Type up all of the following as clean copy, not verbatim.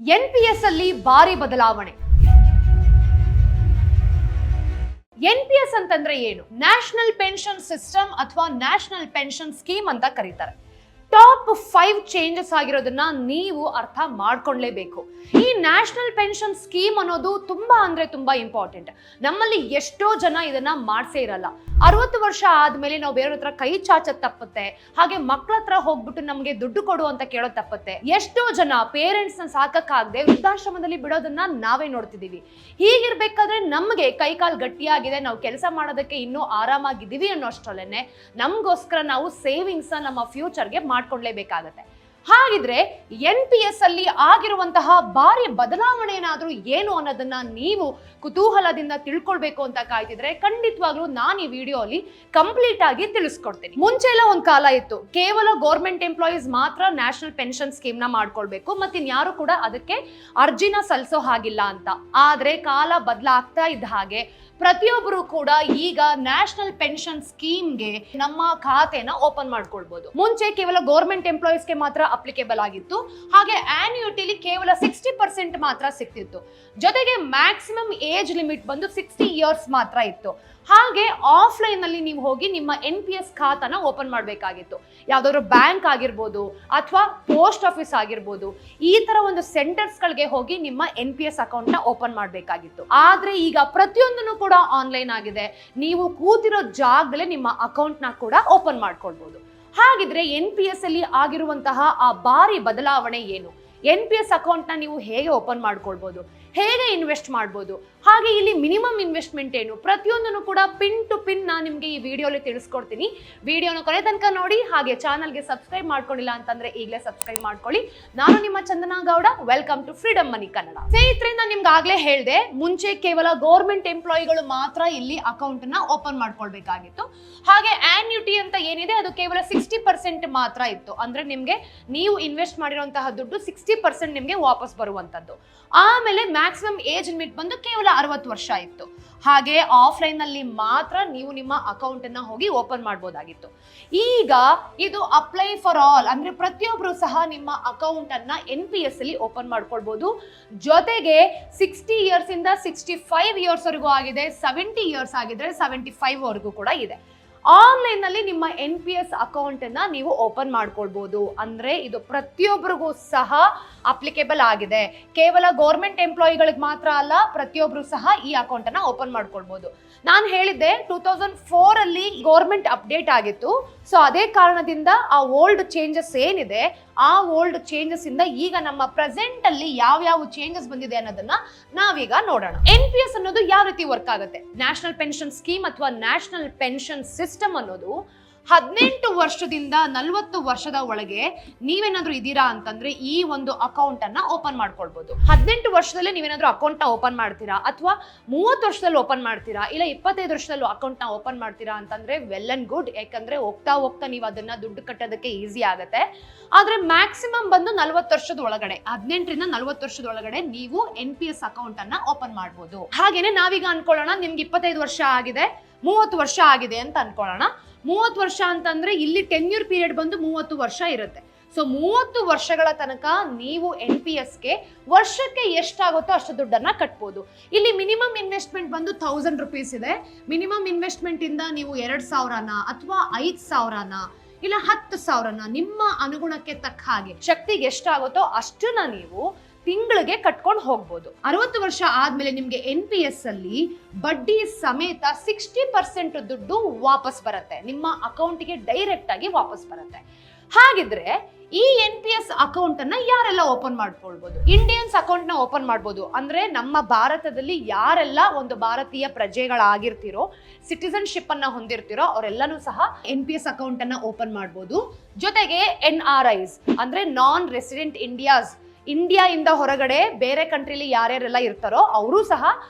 NPS ಅಲ್ಲಿ ಭಾರಿ ಬದಲಾವಣೆ. NPS ಅಂತಂದ್ರೆ ಏನು? ನ್ಯಾಷನಲ್ ಪೆನ್ಷನ್ ಸಿಸ್ಟಮ್ ಅಥವಾ ನ್ಯಾಷನಲ್ ಪೆನ್ಷನ್ ಸ್ಕೀಮ್ ಅಂತ ಕರೀತಾರೆ. ಟಾಪ್ 5 ಚೇಂಜಸ್ ಆಗಿರೋದನ್ನ ನೀವು ಅರ್ಥ ಮಾಡ್ಕೊಳ್ಳೇಬೇಕು. ಈ ನ್ಯಾಷನಲ್ ಪೆನ್ಷನ್ ಸ್ಕೀಮ್ ಅನ್ನೋದು ತುಂಬಾ ಇಂಪಾರ್ಟೆಂಟ್. ನಮ್ಮಲ್ಲಿ ಎಷ್ಟೋ ಜನ ಇದನ್ನ ಮಾಡ್ಸೇ ಇರಲ್ಲ. 60 ವರ್ಷ ಆದ್ಮೇಲೆ ನಾವು ಬೇರೆಯವ್ರ ಹತ್ರ ಕೈ ಚಾಚೋದ್ ತಪ್ಪುತ್ತೆ, ಹಾಗೆ ಮಕ್ಳ ಹತ್ರ ಹೋಗ್ಬಿಟ್ಟು ನಮ್ಗೆ ದುಡ್ಡು ಕೊಡು ಅಂತ ಕೇಳೋದ್ ತಪ್ಪುತ್ತೆ. ಎಷ್ಟೋ ಜನ ಪೇರೆಂಟ್ಸ್ ನ ಸಾಕಕ್ಕಾಗದೆ ವೃದ್ಧಾಶ್ರಮದಲ್ಲಿ ಬಿಡೋದನ್ನ ನಾವೇ ನೋಡ್ತಿದೀವಿ. ಹೀಗಿರ್ಬೇಕಾದ್ರೆ ನಮ್ಗೆ ಕೈಕಾಲ್ ಗಟ್ಟಿಯಾಗಿದೆ, ನಾವು ಕೆಲಸ ಮಾಡೋದಕ್ಕೆ ಇನ್ನೂ ಆರಾಮಾಗಿದ್ದೀವಿ ಅನ್ನೋಷ್ಟರಲ್ಲೇನೆ ನಮ್ಗೋಸ್ಕರ ನಾವು ಸೇವಿಂಗ್ಸ್ ನಮ್ಮ ಫ್ಯೂಚರ್ಗೆ ಮಾಡ್ಕೊಳ್ಳೇಬೇಕಾಗತ್ತೆ. ಹಾಗಿದ್ರೆ NPS ಅಲ್ಲಿ ಆಗಿರುವಂತಹ ಭಾರಿ ಬದಲಾವಣೆ ಏನಾದ್ರೂ ಏನು ಅನ್ನೋದನ್ನ ನೀವು ಕುತೂಹಲದಿಂದ ತಿಳ್ಕೊಳ್ಬೇಕು ಅಂತ ಕಾಯ್ತಿದ್ರೆ ಖಂಡಿತವಾಗ್ಲೂ ನಾನು ಈ ವಿಡಿಯೋ ಅಲ್ಲಿ ಕಂಪ್ಲೀಟ್ ಆಗಿ ತಿಳಿಸ್ಕೊಡ್ತೀನಿ. ಮುಂಚೆ ಎಲ್ಲ ಒಂದ್ ಕಾಲ ಇತ್ತು, ಕೇವಲ ಗೌರ್ಮೆಂಟ್ ಎಂಪ್ಲಾಯೀಸ್ ಮಾತ್ರ ನ್ಯಾಷನಲ್ ಪೆನ್ಷನ್ ಸ್ಕೀಮ್ ನ ಮಾಡ್ಕೊಳ್ಬೇಕು, ಮತ್ತಿನ್ಯಾರು ಕೂಡ ಅದಕ್ಕೆ ಅರ್ಜಿನ ಸಲ್ಲಿಸೋ ಹಾಗಿಲ್ಲ ಅಂತ. ಆದ್ರೆ ಕಾಲ ಬದಲಾಗ್ತಾ ಇದ್ದ ಹಾಗೆ ಪ್ರತಿಯೊಬ್ಬರು ಕೂಡ ಈಗ ನ್ಯಾಷನಲ್ ಪೆನ್ಷನ್ ಸ್ಕೀಮ್ಗೆ ನಮ್ಮ ಖಾತೆನ ಓಪನ್ ಮಾಡ್ಕೊಳ್ಬಹುದು. ಮುಂಚೆ ಕೇವಲ ಗೌರ್ಮೆಂಟ್ ಎಂಪ್ಲಾಯೀಸ್ಗೆ ಮಾತ್ರ ಅಪ್ಲಿಕೇಬಲ್ ಆಗಿತ್ತು, ಹಾಗೆ ಆನ್ಯುಟಿಲಿ ಕೇವಲ 60% ಮಾತ್ರ ಸಿಕ್ತಿತ್ತು. ಜೊತೆಗೆ ಮ್ಯಾಕ್ಸಿಮಮ್ ಏಜ್ ಲಿಮಿಟ್ ಬಂದು 60 ಇಯರ್ಸ್ ಮಾತ್ರ ಇತ್ತು. ಹಾಗೆ ಆಫ್ಲೈನ್ ಅಲ್ಲಿ ನೀವು ಹೋಗಿ ನಿಮ್ಮ NPS ಖಾತಾನ ಓಪನ್ ಮಾಡಬೇಕಾಗಿತ್ತು. ಯಾವ್ದಾದ್ರು ಬ್ಯಾಂಕ್ ಆಗಿರ್ಬೋದು ಅಥವಾ ಪೋಸ್ಟ್ ಆಫೀಸ್ ಆಗಿರ್ಬೋದು, ಈ ತರ ಒಂದು ಸೆಂಟರ್ಸ್ ಗಳಿಗೆ ಹೋಗಿ ನಿಮ್ಮ NPS ಅಕೌಂಟ್ ನ ಓಪನ್ ಮಾಡಬೇಕಾಗಿತ್ತು. ಆದ್ರೆ ಈಗ ಪ್ರತಿಯೊಂದನ್ನು ಕೂಡ ಆನ್ಲೈನ್ ಆಗಿದೆ. ನೀವು ಕೂತಿರೋ ಜಾಗದಲ್ಲೇ ನಿಮ್ಮ ಅಕೌಂಟ್ ನ ಕೂಡ ಓಪನ್ ಮಾಡ್ಕೊಳ್ಬಹುದು. ಹಾಗಿದ್ರೆ NPS ಅಲ್ಲಿ ಆಗಿರುವಂತಹ ಆ ಭಾರಿ ಬದಲಾವಣೆ ಏನು? NPS ಅಕೌಂಟ್ ನ ನೀವು ಹೇಗೆ ಓಪನ್ ಮಾಡ್ಕೊಳ್ಬಹುದು, ಹೇಗೆ ಇನ್ವೆಸ್ಟ್ ಮಾಡ್ಬೋದು, ಹಾಗೆ ಇಲ್ಲಿ ಮಿನಿಮಮ್ ಇನ್ವೆಸ್ಟ್ಮೆಂಟ್ ಏನು, ಪ್ರತಿಯೊಂದನ್ನು ಕೂಡ ಪಿನ್ ಟು ಪಿನ್ ನಾನು ನಿಮಗೆ ಈ ವಿಡಿಯೋಲಿ ತಿಳಿಸ್ಕೊಡ್ತೀನಿ. ವಿಡಿಯೋನ ಕೊನೆ ತನಕ ನೋಡಿ. ಹಾಗೆ ಚಾನಲ್ಗೆ ಸಬ್ಸ್ಕ್ರೈಬ್ ಮಾಡ್ಕೊಂಡಿಲ್ಲ ಅಂತಂದ್ರೆ ಈಗಲೇ ಸಬ್ಸ್ಕ್ರೈಬ್ ಮಾಡ್ಕೊಳ್ಳಿ. ನಾನು ನಿಮ್ಮ Chandana Gowda, welcome to Freedom Money Kannada. ಸ್ನೇಹಿತರೆ, ನಾನು ನಿಮ್ಗೆ ಆಗ್ಲೇ ಹೇಳಿದೆ, ಮುಂಚೆ ಕೇವಲ ಗೌರ್ಮೆಂಟ್ ಎಂಪ್ಲಾಯಿಗಳು ಮಾತ್ರ ಇಲ್ಲಿ ಅಕೌಂಟ್ ನ ಓಪನ್ ಮಾಡ್ಕೊಳ್ಬೇಕಾಗಿತ್ತು. ಹಾಗೆ ಆನ್ಯುಟಿ ಅಂತ ಏನಿದೆ ಅದು ಕೇವಲ 60% ಮಾತ್ರ ಇತ್ತು. ಅಂದ್ರೆ ನಿಮ್ಗೆ ನೀವು ಇನ್ವೆಸ್ಟ್ ಮಾಡಿರುವಂತಹ ದುಡ್ಡು 60% ನಿಮ್ಗೆ ವಾಪಸ್ ಬರುವಂತದ್ದು. ಆಮೇಲೆ ಮ್ಯಾಕ್ಸಿಮಮ್ ಏಜ್ ಲಿಮಿಟ್ ಬಂದು ಕೇವಲ 60 ವರ್ಷ ಇತ್ತು. ಹಾಗೆ ಆಫ್ಲೈನ್ ಅಲ್ಲಿ ಮಾತ್ರ ನೀವು ನಿಮ್ಮ ಅಕೌಂಟ್ ಅನ್ನ ಹೋಗಿ ಓಪನ್ ಮಾಡಬಹುದಾಗಿತ್ತು. ಈಗ ಇದು ಅಪ್ಲೈ ಫಾರ್ ಆಲ್, ಅಂದ್ರೆ ಪ್ರತಿಯೊಬ್ಬರು ಸಹ ನಿಮ್ಮ ಅಕೌಂಟ್ ಅನ್ನ NPS ಅಲ್ಲಿ ಓಪನ್ ಮಾಡ್ಕೊಳ್ಬಹುದು. ಜೊತೆಗೆ 60 ಇಯರ್ಸ್ ಇಂದ 65 ಇಯರ್ಸ್ ವರೆಗೂ ಆಗಿದೆ, 70 ಇಯರ್ಸ್ ಆಗಿದ್ರೆ 75 ವರೆಗೂ ಕೂಡ ಇದೆ. ಆನ್ಲೈನ್ ಅಲ್ಲಿ ನಿಮ್ಮ NPS ಅಕೌಂಟ್ ಅನ್ನ ನೀವು ಓಪನ್ ಮಾಡ್ಕೊಳ್ಬಹುದು. ಅಂದ್ರೆ ಇದು ಪ್ರತಿಯೊಬ್ಬರಿಗೂ ಸಹ ಅಪ್ಲಿಕೇಬಲ್ ಆಗಿದೆ. ಕೇವಲ ಗೌರ್ಮೆಂಟ್ ಎಂಪ್ಲಾಯಿಗಳಿಗೆ ಮಾತ್ರ ಅಲ್ಲ, ಪ್ರತಿಯೊಬ್ಬರು ಸಹ ಈ ಅಕೌಂಟ್ ಅನ್ನ ಓಪನ್ ಮಾಡ್ಕೊಳ್ಬಹುದು. ನಾನು ಹೇಳಿದ್ದೆ 2004 ಅಲ್ಲಿ ಗೌರ್ಮೆಂಟ್ ಅಪ್ಡೇಟ್ ಆಗಿತ್ತು. ಸೊ ಅದೇ ಕಾರಣದಿಂದ ಆ ಓಲ್ಡ್ ಚೇಂಜಸ್ ಏನಿದೆ, ಆ ಓಲ್ಡ್ ಚೇಂಜಸ್ ಇಂದ ಈಗ ನಮ್ಮ ಪ್ರೆಸೆಂಟ್ ಅಲ್ಲಿ ಯಾವ ಚೇಂಜಸ್ ಬಂದಿದೆ ಅನ್ನೋದನ್ನ ನಾವೀಗ ನೋಡೋಣ. NPS ಅನ್ನೋದು ಯಾವ ರೀತಿ ವರ್ಕ್ ಆಗುತ್ತೆ? ನ್ಯಾಷನಲ್ ಪೆನ್ಷನ್ ಸ್ಕೀಮ್ ಅಥವಾ ನ್ಯಾಷನಲ್ ಪೆನ್ಷನ್ ಸಿಸ್ಟಮ್ ಅನ್ನೋದು 18 ವರ್ಷದಿಂದ 40 ವರ್ಷದ ಒಳಗೆ ನೀವೇನಾದ್ರೂ ಇದ್ದೀರಾ ಅಂತಂದ್ರೆ ಈ ಒಂದು ಅಕೌಂಟ್ ಅನ್ನ ಓಪನ್ ಮಾಡ್ಕೊಳ್ಬಹುದು. 18 ವರ್ಷದಲ್ಲಿ ನೀವೇನಾದ್ರೂ ಅಕೌಂಟ್ ನ ಓಪನ್ ಮಾಡ್ತೀರಾ, ಅಥವಾ 30 ವರ್ಷದಲ್ಲಿ ಓಪನ್ ಮಾಡ್ತೀರಾ, ಇಲ್ಲ 25 ವರ್ಷದಲ್ಲೂ ಅಕೌಂಟ್ ನ ಓಪನ್ ಮಾಡ್ತೀರಾ ಅಂತಂದ್ರೆ ವೆಲ್ ಅಂಡ್ ಗುಡ್. ಯಾಕಂದ್ರೆ ಹೋಗ್ತಾ ನೀವು ಅದನ್ನ ದುಡ್ಡು ಕಟ್ಟೋದಕ್ಕೆ ಈಸಿ ಆಗುತ್ತೆ. ಆದ್ರೆ ಮ್ಯಾಕ್ಸಿಮಮ್ ಬಂದು 40 ವರ್ಷದ ಒಳಗಡೆ, 18 ರಿಂದ 40 ವರ್ಷದ ಒಳಗಡೆ ನೀವು NPS ಅಕೌಂಟ್ ಅನ್ನ ಓಪನ್ ಮಾಡ್ಬೋದು. ಹಾಗೇನೆ ನಾವೀಗ ಅನ್ಕೊಳ್ಳೋಣ ನಿಮ್ಗೆ 25 ವರ್ಷ ಆಗಿದೆ, 30 ವರ್ಷ ಆಗಿದೆ ಅಂತ ಅನ್ಕೊಳ್ಳೋಣ. 30 ವರ್ಷ ಅಂತಂದ್ರೆ ಇಲ್ಲಿ ಟೆನ್ಯೂರ್ ಪೀರಿಯಡ್ ಬಂದು 30 ವರ್ಷ ಇರುತ್ತೆ. ಸೊ 30 ವರ್ಷಗಳ ತನಕ ನೀವು NPSಗೆ ವರ್ಷಕ್ಕೆ ಎಷ್ಟಾಗುತ್ತೋ ಅಷ್ಟು ದುಡ್ಡನ್ನ ಕಟ್ಬೋದು. ಇಲ್ಲಿ ಮಿನಿಮಮ್ ಇನ್ವೆಸ್ಟ್ಮೆಂಟ್ ಬಂದು 1000 ರೂಪೀಸ್ ಇದೆ. ಮಿನಿಮಮ್ ಇನ್ವೆಸ್ಟ್ಮೆಂಟ್ ಇಂದ ನೀವು 2000ನ ಅಥವಾ 5000ನ ಇಲ್ಲ 10,000ನ ನಿಮ್ಮ ಅನುಗುಣಕ್ಕೆ ತಕ್ಕ ಹಾಗೆ ಶಕ್ತಿಗೆ ಎಷ್ಟಾಗುತ್ತೋ ಅಷ್ಟನ್ನ ನೀವು ತಿಂಗಳಿಗೆ ಕಟ್ಕೊಂಡು ಹೋಗ್ಬೋದು. 60 ವರ್ಷ ಆದ್ಮೇಲೆ ನಿಮ್ಗೆ NPS ಅಲ್ಲಿ ಬಡ್ಡಿ ಸಮೇತ 60% ದುಡ್ಡು ವಾಪಸ್ ಬರುತ್ತೆ, ನಿಮ್ಮ ಅಕೌಂಟ್ಗೆ ಡೈರೆಕ್ಟ್ ಆಗಿ ವಾಪಸ್ ಬರುತ್ತೆ. ಹಾಗಿದ್ರೆ ಈ NPS ಅಕೌಂಟ್ ಅನ್ನ ಯಾರೆಲ್ಲ ಓಪನ್ ಮಾಡ್ಕೊಳ್ಬಹುದು? ಇಂಡಿಯನ್ಸ್ ಅಕೌಂಟ್ ನ ಓಪನ್ ಮಾಡ್ಬೋದು. ಅಂದ್ರೆ ನಮ್ಮ ಭಾರತದಲ್ಲಿ ಯಾರೆಲ್ಲ ಒಂದು ಭಾರತೀಯ ಪ್ರಜೆಗಳಾಗಿರ್ತಿರೋ, ಸಿಟಿಸನ್ಶಿಪ್ ಅನ್ನ ಹೊಂದಿರ್ತಿರೋ ಅವರೆಲ್ಲನೂ ಸಹ NPS ಅಕೌಂಟ್ ಅನ್ನ ಓಪನ್ ಮಾಡ್ಬೋದು. ಜೊತೆಗೆ NRIs ಅಂದ್ರೆ ನಾನ್ ರೆಸಿಡೆಂಟ್ ಇಂಡಿಯಾಸ್, ಇಂಡಿಯಾ ಇಂದ ಹೊರಗಡೆ ಬೇರೆ ಕಂಟ್ರಿಲಿ ಯಾರ್ಯಾರೆಲ್ಲ ಇರ್ತಾರೋ ಅವರು ಸಹ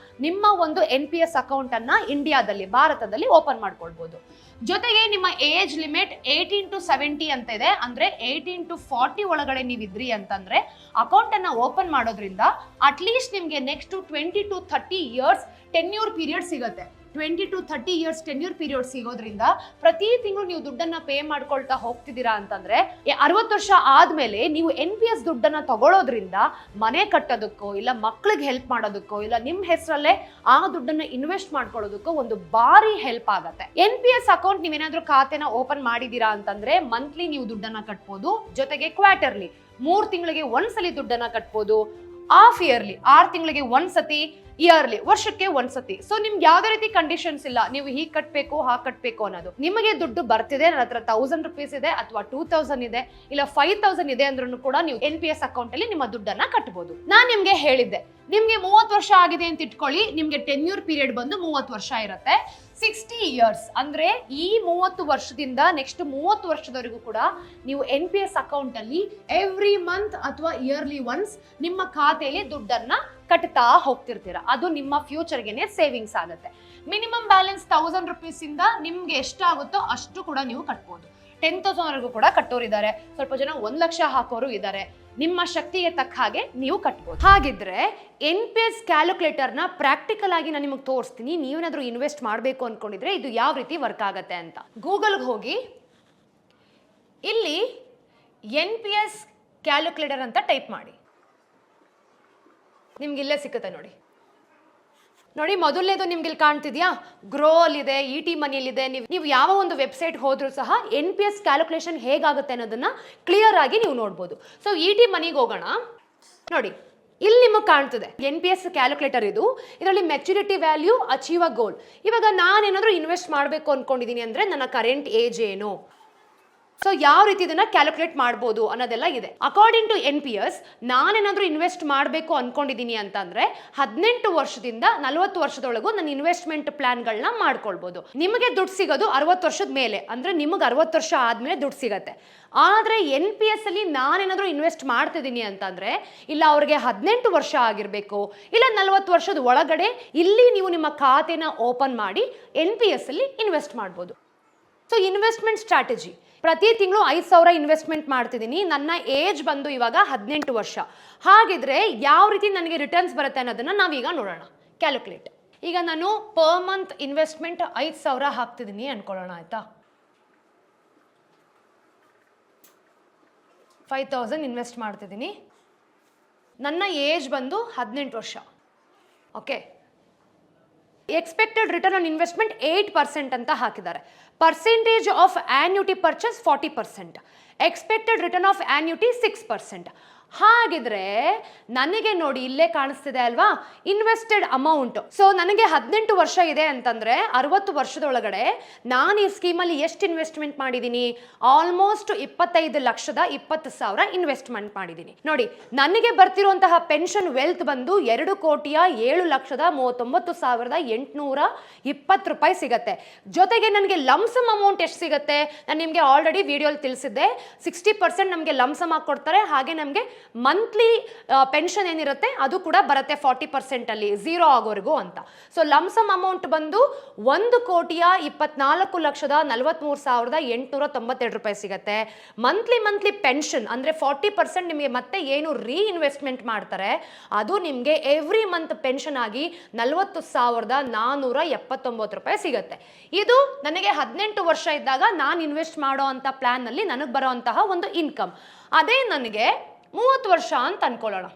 ನಿಮ್ಮ ಒಂದು NPS ಅಕೌಂಟ್ ಅನ್ನ ಇಂಡಿಯಾದಲ್ಲಿ, ಭಾರತದಲ್ಲಿ ಓಪನ್ ಮಾಡ್ಕೊಳ್ಬಹುದು. ಜೊತೆಗೆ ನಿಮ್ಮ ಏಜ್ ಲಿಮಿಟ್ 18 to 70 ಅಂತ ಇದೆ. ಅಂದ್ರೆ 18 to 40 ಒಳಗಡೆ ನೀವಿದ್ರಿ ಅಂತಂದ್ರೆ ಅಕೌಂಟ್ ಅನ್ನ ಓಪನ್ ಮಾಡೋದ್ರಿಂದ ಅಟ್ಲೀಸ್ಟ್ ನಿಮ್ಗೆ next 20 to 30 years tenure period ಸಿಗುತ್ತೆ. 20 to 30 ಇಯರ್ಸ್ ಟೆನ್ಯೂರ್ ಪೀರಿಯಡ್ ಸಿಗೋದ್ರಿಂದ ಪ್ರತಿ ತಿಂಗಳು ನೀವು ದುಡ್ಡನ್ನ ಪೇ ಮಾಡ್ಕೊಳ್ತಾ ಹೋಗ್ತಿದ್ದೀರಾ ಅಂತಂದ್ರೆ 60 ವರ್ಷ ಆದ್ಮೇಲೆ ನೀವು NPS ದುಡ್ಡನ್ನ ತಗೊಳ್ಳೋದ್ರಿಂದ ಮನೆ ಕಟ್ಟೋದಕ್ಕೋ ಇಲ್ಲ ಮಕ್ಳಿಗೆ ಹೆಲ್ಪ್ ಮಾಡೋದಕ್ಕೋ ಇಲ್ಲ ನಿಮ್ ಹೆಸರಲ್ಲೇ ಆ ದುಡ್ಡನ್ನ ಇನ್ವೆಸ್ಟ್ ಮಾಡ್ಕೊಳ್ಳೋದಕ್ಕೋ ಒಂದು ಭಾರಿ ಹೆಲ್ಪ್ ಆಗತ್ತೆ. NPS ಅಕೌಂಟ್ ನೀವೇನಾದ್ರೂ ಖಾತೆನ ಓಪನ್ ಮಾಡಿದೀರಾ ಅಂತಂದ್ರೆ ಮಂತ್ಲಿ ನೀವು ದುಡ್ಡನ್ನ ಕಟ್ಬೋದು, ಜೊತೆಗೆ ಕ್ವಾರ್ಟರ್ಲಿ 3 ತಿಂಗಳಿಗೆ ಒಂದ್ಸಲಿ ದುಡ್ಡನ್ನ ಕಟ್ಬೋದು, ಹಾಫ್ ಇಯರ್ಲಿ 6 ತಿಂಗಳಿಗೆ ಒಂದ್ಸತಿ, ಇಯರ್ಲಿ ವರ್ಷಕ್ಕೆ ಒಂದ್ಸತಿ. ಸೊ ನಿಮ್ಗೆ ಯಾವ್ದೇ ರೀತಿ ಕಂಡೀಷನ್ಸ್ ಇಲ್ಲ, ನೀವು ಹೀಗ್ ಕಟ್ಬೇಕು ಹಾಗೆ ಕಟ್ಬೇಕು ಅನ್ನೋದು. ನಿಮಗೆ ದುಡ್ಡು ಬರ್ತಿದೆ, ನನ್ನ ಹತ್ರ 1000 ರೂಪೀಸ್ ಇದೆ ಅಥವಾ 2000 ಇದೆ ಇಲ್ಲ 5000 ಇದೆ ಅಂದ್ರೂ ಕೂಡ ನೀವು NPS ಅಕೌಂಟ್ ಅಲ್ಲಿ ನಿಮ್ಮ ದುಡ್ಡನ್ನ ಕಟ್ಬಹುದು. ನಾನ್ ನಿಮ್ಗೆ ಹೇಳಿದ್ದೆ, ನಿಮ್ಗೆ 30 ವರ್ಷ ಆಗಿದೆ ಅಂತ ಇಟ್ಕೊಳ್ಳಿ, ನಿಮ್ಗೆ ಟೆನ್ಯೂರ್ ಪೀರಿಯಡ್ ಬಂದು 30 ವರ್ಷ ಇರುತ್ತೆ. 60 ಇಯರ್ಸ್ ಅಂದ್ರೆ ಈ 30 ವರ್ಷದಿಂದ ನೆಕ್ಸ್ಟ್ 30 ವರ್ಷದವರೆಗೂ ಕೂಡ ನೀವು NPS ಅಕೌಂಟ್ ಅಲ್ಲಿ ಎವ್ರಿ ಮಂತ್ ಅಥವಾ ಇಯರ್ಲಿ ಒನ್ಸ್ ನಿಮ್ಮ ಖಾತೆಯಲ್ಲಿ ದುಡ್ಡನ್ನ ಕಟ್ತಾ ಹೋಗ್ತಿರ್ತೀರಾ. ಅದು ನಿಮ್ಮ ಫ್ಯೂಚರ್ಗೆನೆ ಸೇವಿಂಗ್ಸ್ ಆಗುತ್ತೆ. ಮಿನಿಮಮ್ ಬ್ಯಾಲೆನ್ಸ್ 1000 ರೂಪೀಸ್ ಇಂದ ನಿಮ್ಗೆ ಎಷ್ಟಾಗುತ್ತೋ ಅಷ್ಟು ಕೂಡ ನೀವು ಕಟ್ಬೋದು. 10,000 ವರೆಗೂ ಕೂಡ ಕಟ್ಟೋರಿದ್ದಾರೆ, ಸ್ವಲ್ಪ ಜನ 1 ಲಕ್ಷ ಹಾಕೋರು ಇದ್ದಾರೆ. ನಿಮ್ಮ ಶಕ್ತಿಗೆ ತಕ್ಕ ಹಾಗೆ ನೀವು ಕಟ್ಬೋದು. ಹಾಗಿದ್ರೆ NPS ಕ್ಯಾಲ್ಕುಲೇಟರ್ನ ಪ್ರಾಕ್ಟಿಕಲ್ ಆಗಿ ನಾನು ನಿಮಗೆ ತೋರಿಸ್ತೀನಿ. ನೀವೇನಾದ್ರೂ ಇನ್ವೆಸ್ಟ್ ಮಾಡಬೇಕು ಅನ್ಕೊಂಡಿದ್ರೆ ಇದು ಯಾವ ರೀತಿ ವರ್ಕ್ ಆಗುತ್ತೆ ಅಂತ. ಗೂಗಲ್ಗೆ ಹೋಗಿ ಇಲ್ಲಿ NPS ಕ್ಯಾಲ್ಕುಲೇಟರ್ ಅಂತ ಟೈಪ್ ಮಾಡಿ, ನಿಮ್ಗೆ ಇಲ್ಲೇ ಸಿಕ್ಕುತ್ತೆ ನೋಡಿ. ನೋಡಿ, ಮೊದಲನೇದು ನಿಮ್ಗೆ ಇಲ್ಲಿ ಕಾಣ್ತಿದ್ಯಾ, ಗ್ರೋ ಅಲ್ಲಿದೆ, ET ಮನಿಯಲ್ಲಿದೆ. ನೀವು ಯಾವ ಒಂದು ವೆಬ್ಸೈಟ್ ಹೋದ್ರೂ ಸಹ NPS ಕ್ಯಾಲ್ಕುಲೇಷನ್ ಹೇಗಾಗುತ್ತೆ ಅನ್ನೋದನ್ನ ಕ್ಲಿಯರ್ ಆಗಿ ನೀವು ನೋಡ್ಬೋದು. ಸೊ ET ಮನಿಗೆ ಹೋಗೋಣ. ನೋಡಿ, ಇಲ್ಲಿ ನಿಮಗೆ ಕಾಣ್ತದೆ NPS ಕ್ಯಾಲ್ಕುಲೇಟರ್. ಇದರಲ್ಲಿ ಮೆಚುರಿಟಿ ವ್ಯಾಲ್ಯೂ, ಅಚೀವ್ ಅ ಗೋಲ್. ಇವಾಗ ನಾನೇನಾದ್ರೂ ಇನ್ವೆಸ್ಟ್ ಮಾಡಬೇಕು ಅನ್ಕೊಂಡಿದೀನಿ ಅಂದ್ರೆ ನನ್ನ ಕರೆಂಟ್ ಏಜ್ ಏನು, ಸೊ ಯಾವ ರೀತಿ ಇದನ್ನ ಕ್ಯಾಲ್ಕುಲೇಟ್ ಮಾಡ್ಬೋದು ಅನ್ನೋದೆಲ್ಲ ಇದೆ. ಅಕಾರ್ಡಿಂಗ್ ಟು NPS ನಾನೇನಾದ್ರೂ ಇನ್ವೆಸ್ಟ್ ಮಾಡಬೇಕು ಅನ್ಕೊಂಡಿದೀನಿ ಅಂತಂದ್ರೆ 18 ವರ್ಷದಿಂದ 40 ವರ್ಷದೊಳಗೂ ನನ್ನ ಇನ್ವೆಸ್ಟ್ಮೆಂಟ್ ಪ್ಲಾನ್ಗಳನ್ನ ಮಾಡ್ಕೊಳ್ಬಹುದು. ನಿಮಗೆ ದುಡ್ಡು ಸಿಗೋದು 60 ವರ್ಷದ ಮೇಲೆ, ಅಂದ್ರೆ ನಿಮಗೆ 60 ವರ್ಷ ಆದ್ಮೇಲೆ ದುಡ್ಡು ಸಿಗತ್ತೆ. ಆದ್ರೆ NPS ಅಲ್ಲಿ ನಾನೇನಾದ್ರೂ ಇನ್ವೆಸ್ಟ್ ಮಾಡ್ತಿದ್ದೀನಿ ಅಂತಂದ್ರೆ ಇಲ್ಲ ಅವ್ರಿಗೆ 18 ವರ್ಷ ಆಗಿರ್ಬೇಕು ಇಲ್ಲ 40 ವರ್ಷದ ಒಳಗಡೆ ಇಲ್ಲಿ ನೀವು ನಿಮ್ಮ ಖಾತೆನ ಓಪನ್ ಮಾಡಿ NPS ಅಲ್ಲಿ ಇನ್ವೆಸ್ಟ್ ಮಾಡ್ಬೋದು. ಸೊ ಇನ್ವೆಸ್ಟ್ಮೆಂಟ್ ಸ್ಟ್ರಾಟಜಿ, ಪ್ರತಿ ತಿಂಗಳು 5,000 ಇನ್ವೆಸ್ಟ್ಮೆಂಟ್ ಮಾಡ್ತಿದ್ದೀನಿ, ನನ್ನ ಏಜ್ ಬಂದು ಇವಾಗ 18 ವರ್ಷ. ಹಾಗಿದ್ರೆ ಯಾವ ರೀತಿ ನನಗೆ ರಿಟರ್ನ್ಸ್ ಬರುತ್ತೆ ಅನ್ನೋದನ್ನ ನಾವೀಗ ನೋಡೋಣ. ಕ್ಯಾಲ್ಕುಲೇಟ್. ಈಗ ನಾನು ಪರ್ ಮಂತ್ ಇನ್ವೆಸ್ಟ್ಮೆಂಟ್ 5,000 ಹಾಕ್ತಿದ್ದೀನಿ ಅನ್ಕೊಳ್ಳೋಣ, ಆಯ್ತಾ. 5,000 ಇನ್ವೆಸ್ಟ್ ಮಾಡ್ತಿದ್ದೀನಿ, ನನ್ನ ಏಜ್ ಬಂದು 18 ವರ್ಷ. Okay, expected return on investment 8% ಅಂತ ಹಾಕಿದ್ದಾರೆ. Percentage of annuity purchase 40%, expected return of annuity 6%. ಹಾಗಿದ್ರೆ ನನಗೆ ನೋಡಿ ಇಲ್ಲೇ ಕಾಣಿಸ್ತಿದೆ ಅಲ್ವಾ ಇನ್ವೆಸ್ಟೆಡ್ ಅಮೌಂಟ್. ಸೊ ನನಗೆ 18 ವರ್ಷ ಇದೆ ಅಂತಂದ್ರೆ 60 ವರ್ಷದೊಳಗಡೆ ನಾನು ಈ ಸ್ಕೀಮಲ್ಲಿ ಎಷ್ಟು ಇನ್ವೆಸ್ಟ್ಮೆಂಟ್ ಮಾಡಿದ್ದೀನಿ, ಆಲ್ಮೋಸ್ಟ್ 25,20,000 ಇನ್ವೆಸ್ಟ್ಮೆಂಟ್ ಮಾಡಿದ್ದೀನಿ. ನೋಡಿ, ನನಗೆ ಬರ್ತಿರುವಂತಹ ಪೆನ್ಷನ್ ವೆಲ್ತ್ ಬಂದು 2,39,820 ರೂಪಾಯಿ ಸಿಗತ್ತೆ. ಜೊತೆಗೆ ನನಗೆ ಲಂಸಮ್ ಅಮೌಂಟ್ ಎಷ್ಟು ಸಿಗತ್ತೆ ನಾನು ನಿಮಗೆ ಆಲ್ರೆಡಿ ವಿಡಿಯೋಲಿ ತಿಳಿಸಿದ್ದೆ. 60% ನಮಗೆ ಲಂಸಮ್ ಆಗಿ ಕೊಡ್ತಾರೆ. ಹಾಗೆ ನಮಗೆ ಮಂತ್ಲಿ ಪೆನ್ಷನ್ ಏನಿರುತ್ತೆ ಅದು ಕೂಡ ಬರುತ್ತೆ 40% ಅಲ್ಲಿ 0 ಆಗೋವರೆಗೂ ಅಂತ. ಸೊ ಲಂಸಮ್ ಅಮೌಂಟ್ ಬಂದು 1,24,43,892 ರೂಪಾಯಿ ಸಿಗತ್ತೆ. ಮಂತ್ಲಿ ಪೆನ್ಷನ್ ಅಂದ್ರೆ 40% ನಿಮಗೆ ಮತ್ತೆ ಏನು ರೀಇನ್ವೆಸ್ಟ್ಮೆಂಟ್ ಮಾಡ್ತಾರೆ ಅದು ನಿಮಗೆ ಎವ್ರಿ ಮಂತ್ ಪೆನ್ಷನ್ ಆಗಿ 40,479 ರೂಪಾಯಿ ಸಿಗತ್ತೆ. ಇದು ನನಗೆ 18 ವರ್ಷ ಇದ್ದಾಗ ನಾನು ಇನ್ವೆಸ್ಟ್ ಮಾಡೋ ಅಂತ ಪ್ಲಾನ್ ನಲ್ಲಿ ನನಗೆ ಬರುವಂತಹ ಒಂದು ಇನ್ಕಮ್. ಅದೇ ನನಗೆ 30 ವರ್ಷ ಅಂತ ಅನ್ಕೊಳ್ಳೋಣ.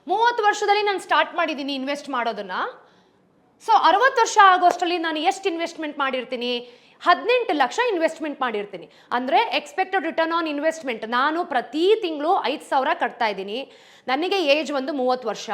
30 ವರ್ಷದಲ್ಲಿ ನಾನು ಸ್ಟಾರ್ಟ್ ಮಾಡಿದ್ದೀನಿ ಇನ್ವೆಸ್ಟ್ ಮಾಡೋದನ್ನ. ಸೊ 60 ವರ್ಷ ಆಗೋಷ್ಟರಲ್ಲಿ ನಾನು ಎಷ್ಟು ಇನ್ವೆಸ್ಟ್ಮೆಂಟ್ ಮಾಡಿರ್ತೀನಿ, 18 ಲಕ್ಷ ಇನ್ವೆಸ್ಟ್ಮೆಂಟ್ ಮಾಡಿರ್ತೀನಿ. ಅಂದರೆ ಎಕ್ಸ್ಪೆಕ್ಟೆಡ್ ರಿಟರ್ನ್ ಆನ್ ಇನ್ವೆಸ್ಟ್ಮೆಂಟ್ ನಾನು ಪ್ರತಿ ತಿಂಗಳು 5,000 ಕಟ್ತಾ ಇದ್ದೀನಿ. ನನಗೆ ಏಜ್ ಒಂದು 30 ವರ್ಷ.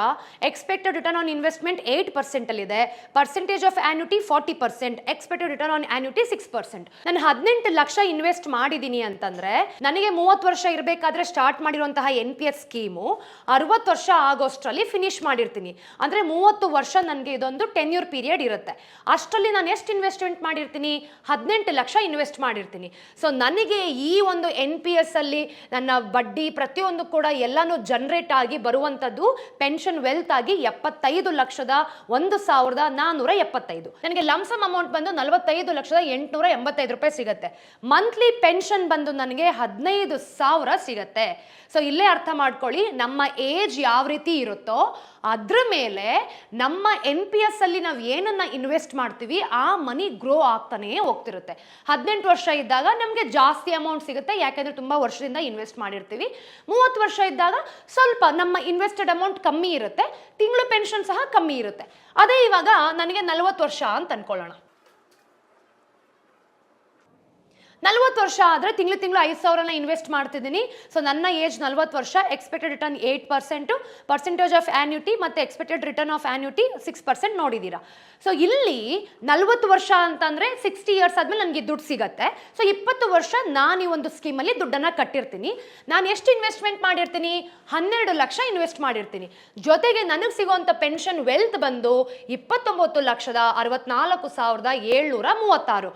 ಎಕ್ಸ್ಪೆಕ್ಟೆಡ್ ರಿಟರ್ನ್ ಆನ್ ಇನ್ವೆಸ್ಟ್ಮೆಂಟ್ 8% ಅಲ್ಲಿದೆ. Percentage of annuity 40%, expected return on annuity 6%. ನಾನು 18 ಲಕ್ಷ ಇನ್ವೆಸ್ಟ್ ಮಾಡಿದ್ದೀನಿ ಅಂತಂದ್ರೆ ನನಗೆ 30 ವರ್ಷ ಇರಬೇಕಾದ್ರೆ ಸ್ಟಾರ್ಟ್ ಮಾಡಿರುವಂತಹ NPS ಸ್ಕೀಮು 60 ವರ್ಷ ಆಗೋಷ್ಟರಲ್ಲಿ ಫಿನಿಶ್ ಮಾಡಿರ್ತೀನಿ. ಅಂದರೆ 30 ವರ್ಷ ನನಗೆ ಇದೊಂದು ಟೆನ್ಯೂರ್ ಪೀರಿಯಡ್ ಇರುತ್ತೆ. ಅಷ್ಟರಲ್ಲಿ ನಾನು ಎಷ್ಟು ಇನ್ವೆಸ್ಟ್ಮೆಂಟ್ ಮಾಡಿರ್ತೀನಿ, 18 ಲಕ್ಷ ಇನ್ವೆಸ್ಟ್ ಮಾಡಿರ್ತೀನಿ. ಸೊ ನನಗೆ ಈ ಒಂದು NPS ಅಲ್ಲಿ ನನ್ನ ಬಡ್ಡಿ ಪ್ರತಿಯೊಂದು ಕೂಡ ಎಲ್ಲಾನು ಜನರೇಟ್ ಆಗಿ ಬರುವಂಥದ್ದು ಪೆನ್ಷನ್ ವೆಲ್ತ್ ಆಗಿ 75,01,475. ನನಗೆ ಲಂಸಮ್ ಅಮೌಂಟ್ ಬಂದು 45,885 ರೂಪಾಯಿ ಸಿಗುತ್ತೆ. ಮಂತ್ಲಿ ಪೆನ್ಷನ್ ಬಂದು ನನಗೆ 15,000 ಸಿಗುತ್ತೆ. ಸೊ ಇಲ್ಲೇ ಅರ್ಥ ಮಾಡ್ಕೊಳ್ಳಿ, ನಮ್ಮ ಏಜ್ ಯಾವ ರೀತಿ ಇರುತ್ತೋ ಅದ್ರ ಮೇಲೆ ನಮ್ಮ NPS ಅಲ್ಲಿ ನಾವು ಏನನ್ನ ಇನ್ವೆಸ್ಟ್ ಮಾಡ್ತೀವಿ ಆ ಮನಿ ಗ್ರೋ ಆಗ್ತಾನೆ ಹೋಗ್ತಿರುತ್ತೆ. 18 ವರ್ಷ ಇದ್ದಾಗ ನಮಗೆ ಜಾಸ್ತಿ ಅಮೌಂಟ್ ಸಿಗುತ್ತೆ, ಯಾಕಂದ್ರೆ ತುಂಬಾ ವರ್ಷದಿಂದ ಇನ್ವೆಸ್ಟ್ ಮಾಡಿರ್ತೀವಿ. 30 ವರ್ಷ ಇದ್ದಾಗ ಸ್ವಲ್ಪ ನಮ್ಮ ಇನ್ವೆಸ್ಟೆಡ್ ಅಮೌಂಟ್ ಕಮ್ಮಿ ಇರುತ್ತೆ, ತಿಂಗಳು ಪೆನ್ಷನ್ ಸಹ ಕಮ್ಮಿ ಇರುತ್ತೆ. ಅದೇ ಇವಾಗ ನನಗೆ 40 ವರ್ಷ ಅಂತ ಅನ್ಕೊಳ್ಳೋಣ. 40 ವರ್ಷ ಆದರೆ ತಿಂಗಳು 5,000ನ ಇನ್ವೆಸ್ಟ್ ಮಾಡ್ತಿದ್ದೀನಿ. ಸೊ ನನ್ನ ಏಜ್ 40 ವರ್ಷ, expected return 8%, percentage of annuity ಮತ್ತು ಎಕ್ಸ್ಪೆಕ್ಟೆಡ್ ರಿಟರ್ನ್ ಆಫ್ ಆನ್ಯುಟಿ 6% ನೋಡಿದ್ದೀರಾ. ಸೊ ಇಲ್ಲಿ 40 ವರ್ಷ ಅಂತಂದರೆ 60 ಇಯರ್ಸ್ ಆದಮೇಲೆ ನನಗೆ ದುಡ್ಡು ಸಿಗುತ್ತೆ. ಸೊ 20 ವರ್ಷ ನಾನು ಈ ಒಂದು ಸ್ಕೀಮಲ್ಲಿ ದುಡ್ಡನ್ನು ಕಟ್ಟಿರ್ತೀನಿ. ನಾನು ಎಷ್ಟು ಇನ್ವೆಸ್ಟ್ಮೆಂಟ್ ಮಾಡಿರ್ತೀನಿ? 12 ಲಕ್ಷ ಇನ್ವೆಸ್ಟ್ ಮಾಡಿರ್ತೀನಿ. ಜೊತೆಗೆ ನನಗೆ ಸಿಗುವಂಥ ಪೆನ್ಷನ್ ವೆಲ್ತ್ ಬಂದು 29,64,736.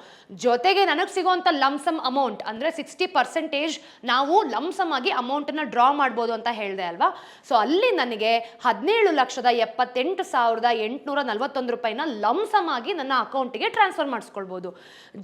ಜೊತೆಗೆ ನನಗೆ ಸಿಗುವಂಥ ಲಂಸಮ್ ಅಮೌಂಟ್ ಅಂದರೆ 60% ನಾವು ಲಂಸಮ್ ಆಗಿ ಅಮೌಂಟನ್ನು ಡ್ರಾ ಮಾಡ್ಬೋದು ಅಂತ ಹೇಳಿದೆ ಅಲ್ವಾ. ಸೊ ಅಲ್ಲಿ ನನಗೆ 17,78,841 ರೂಪಾಯಿನ ಲಂಸಮ್ ಆಗಿ ನನ್ನ ಅಕೌಂಟಿಗೆ ಟ್ರಾನ್ಸ್ಫರ್ ಮಾಡಿಸ್ಕೊಳ್ಬೋದು.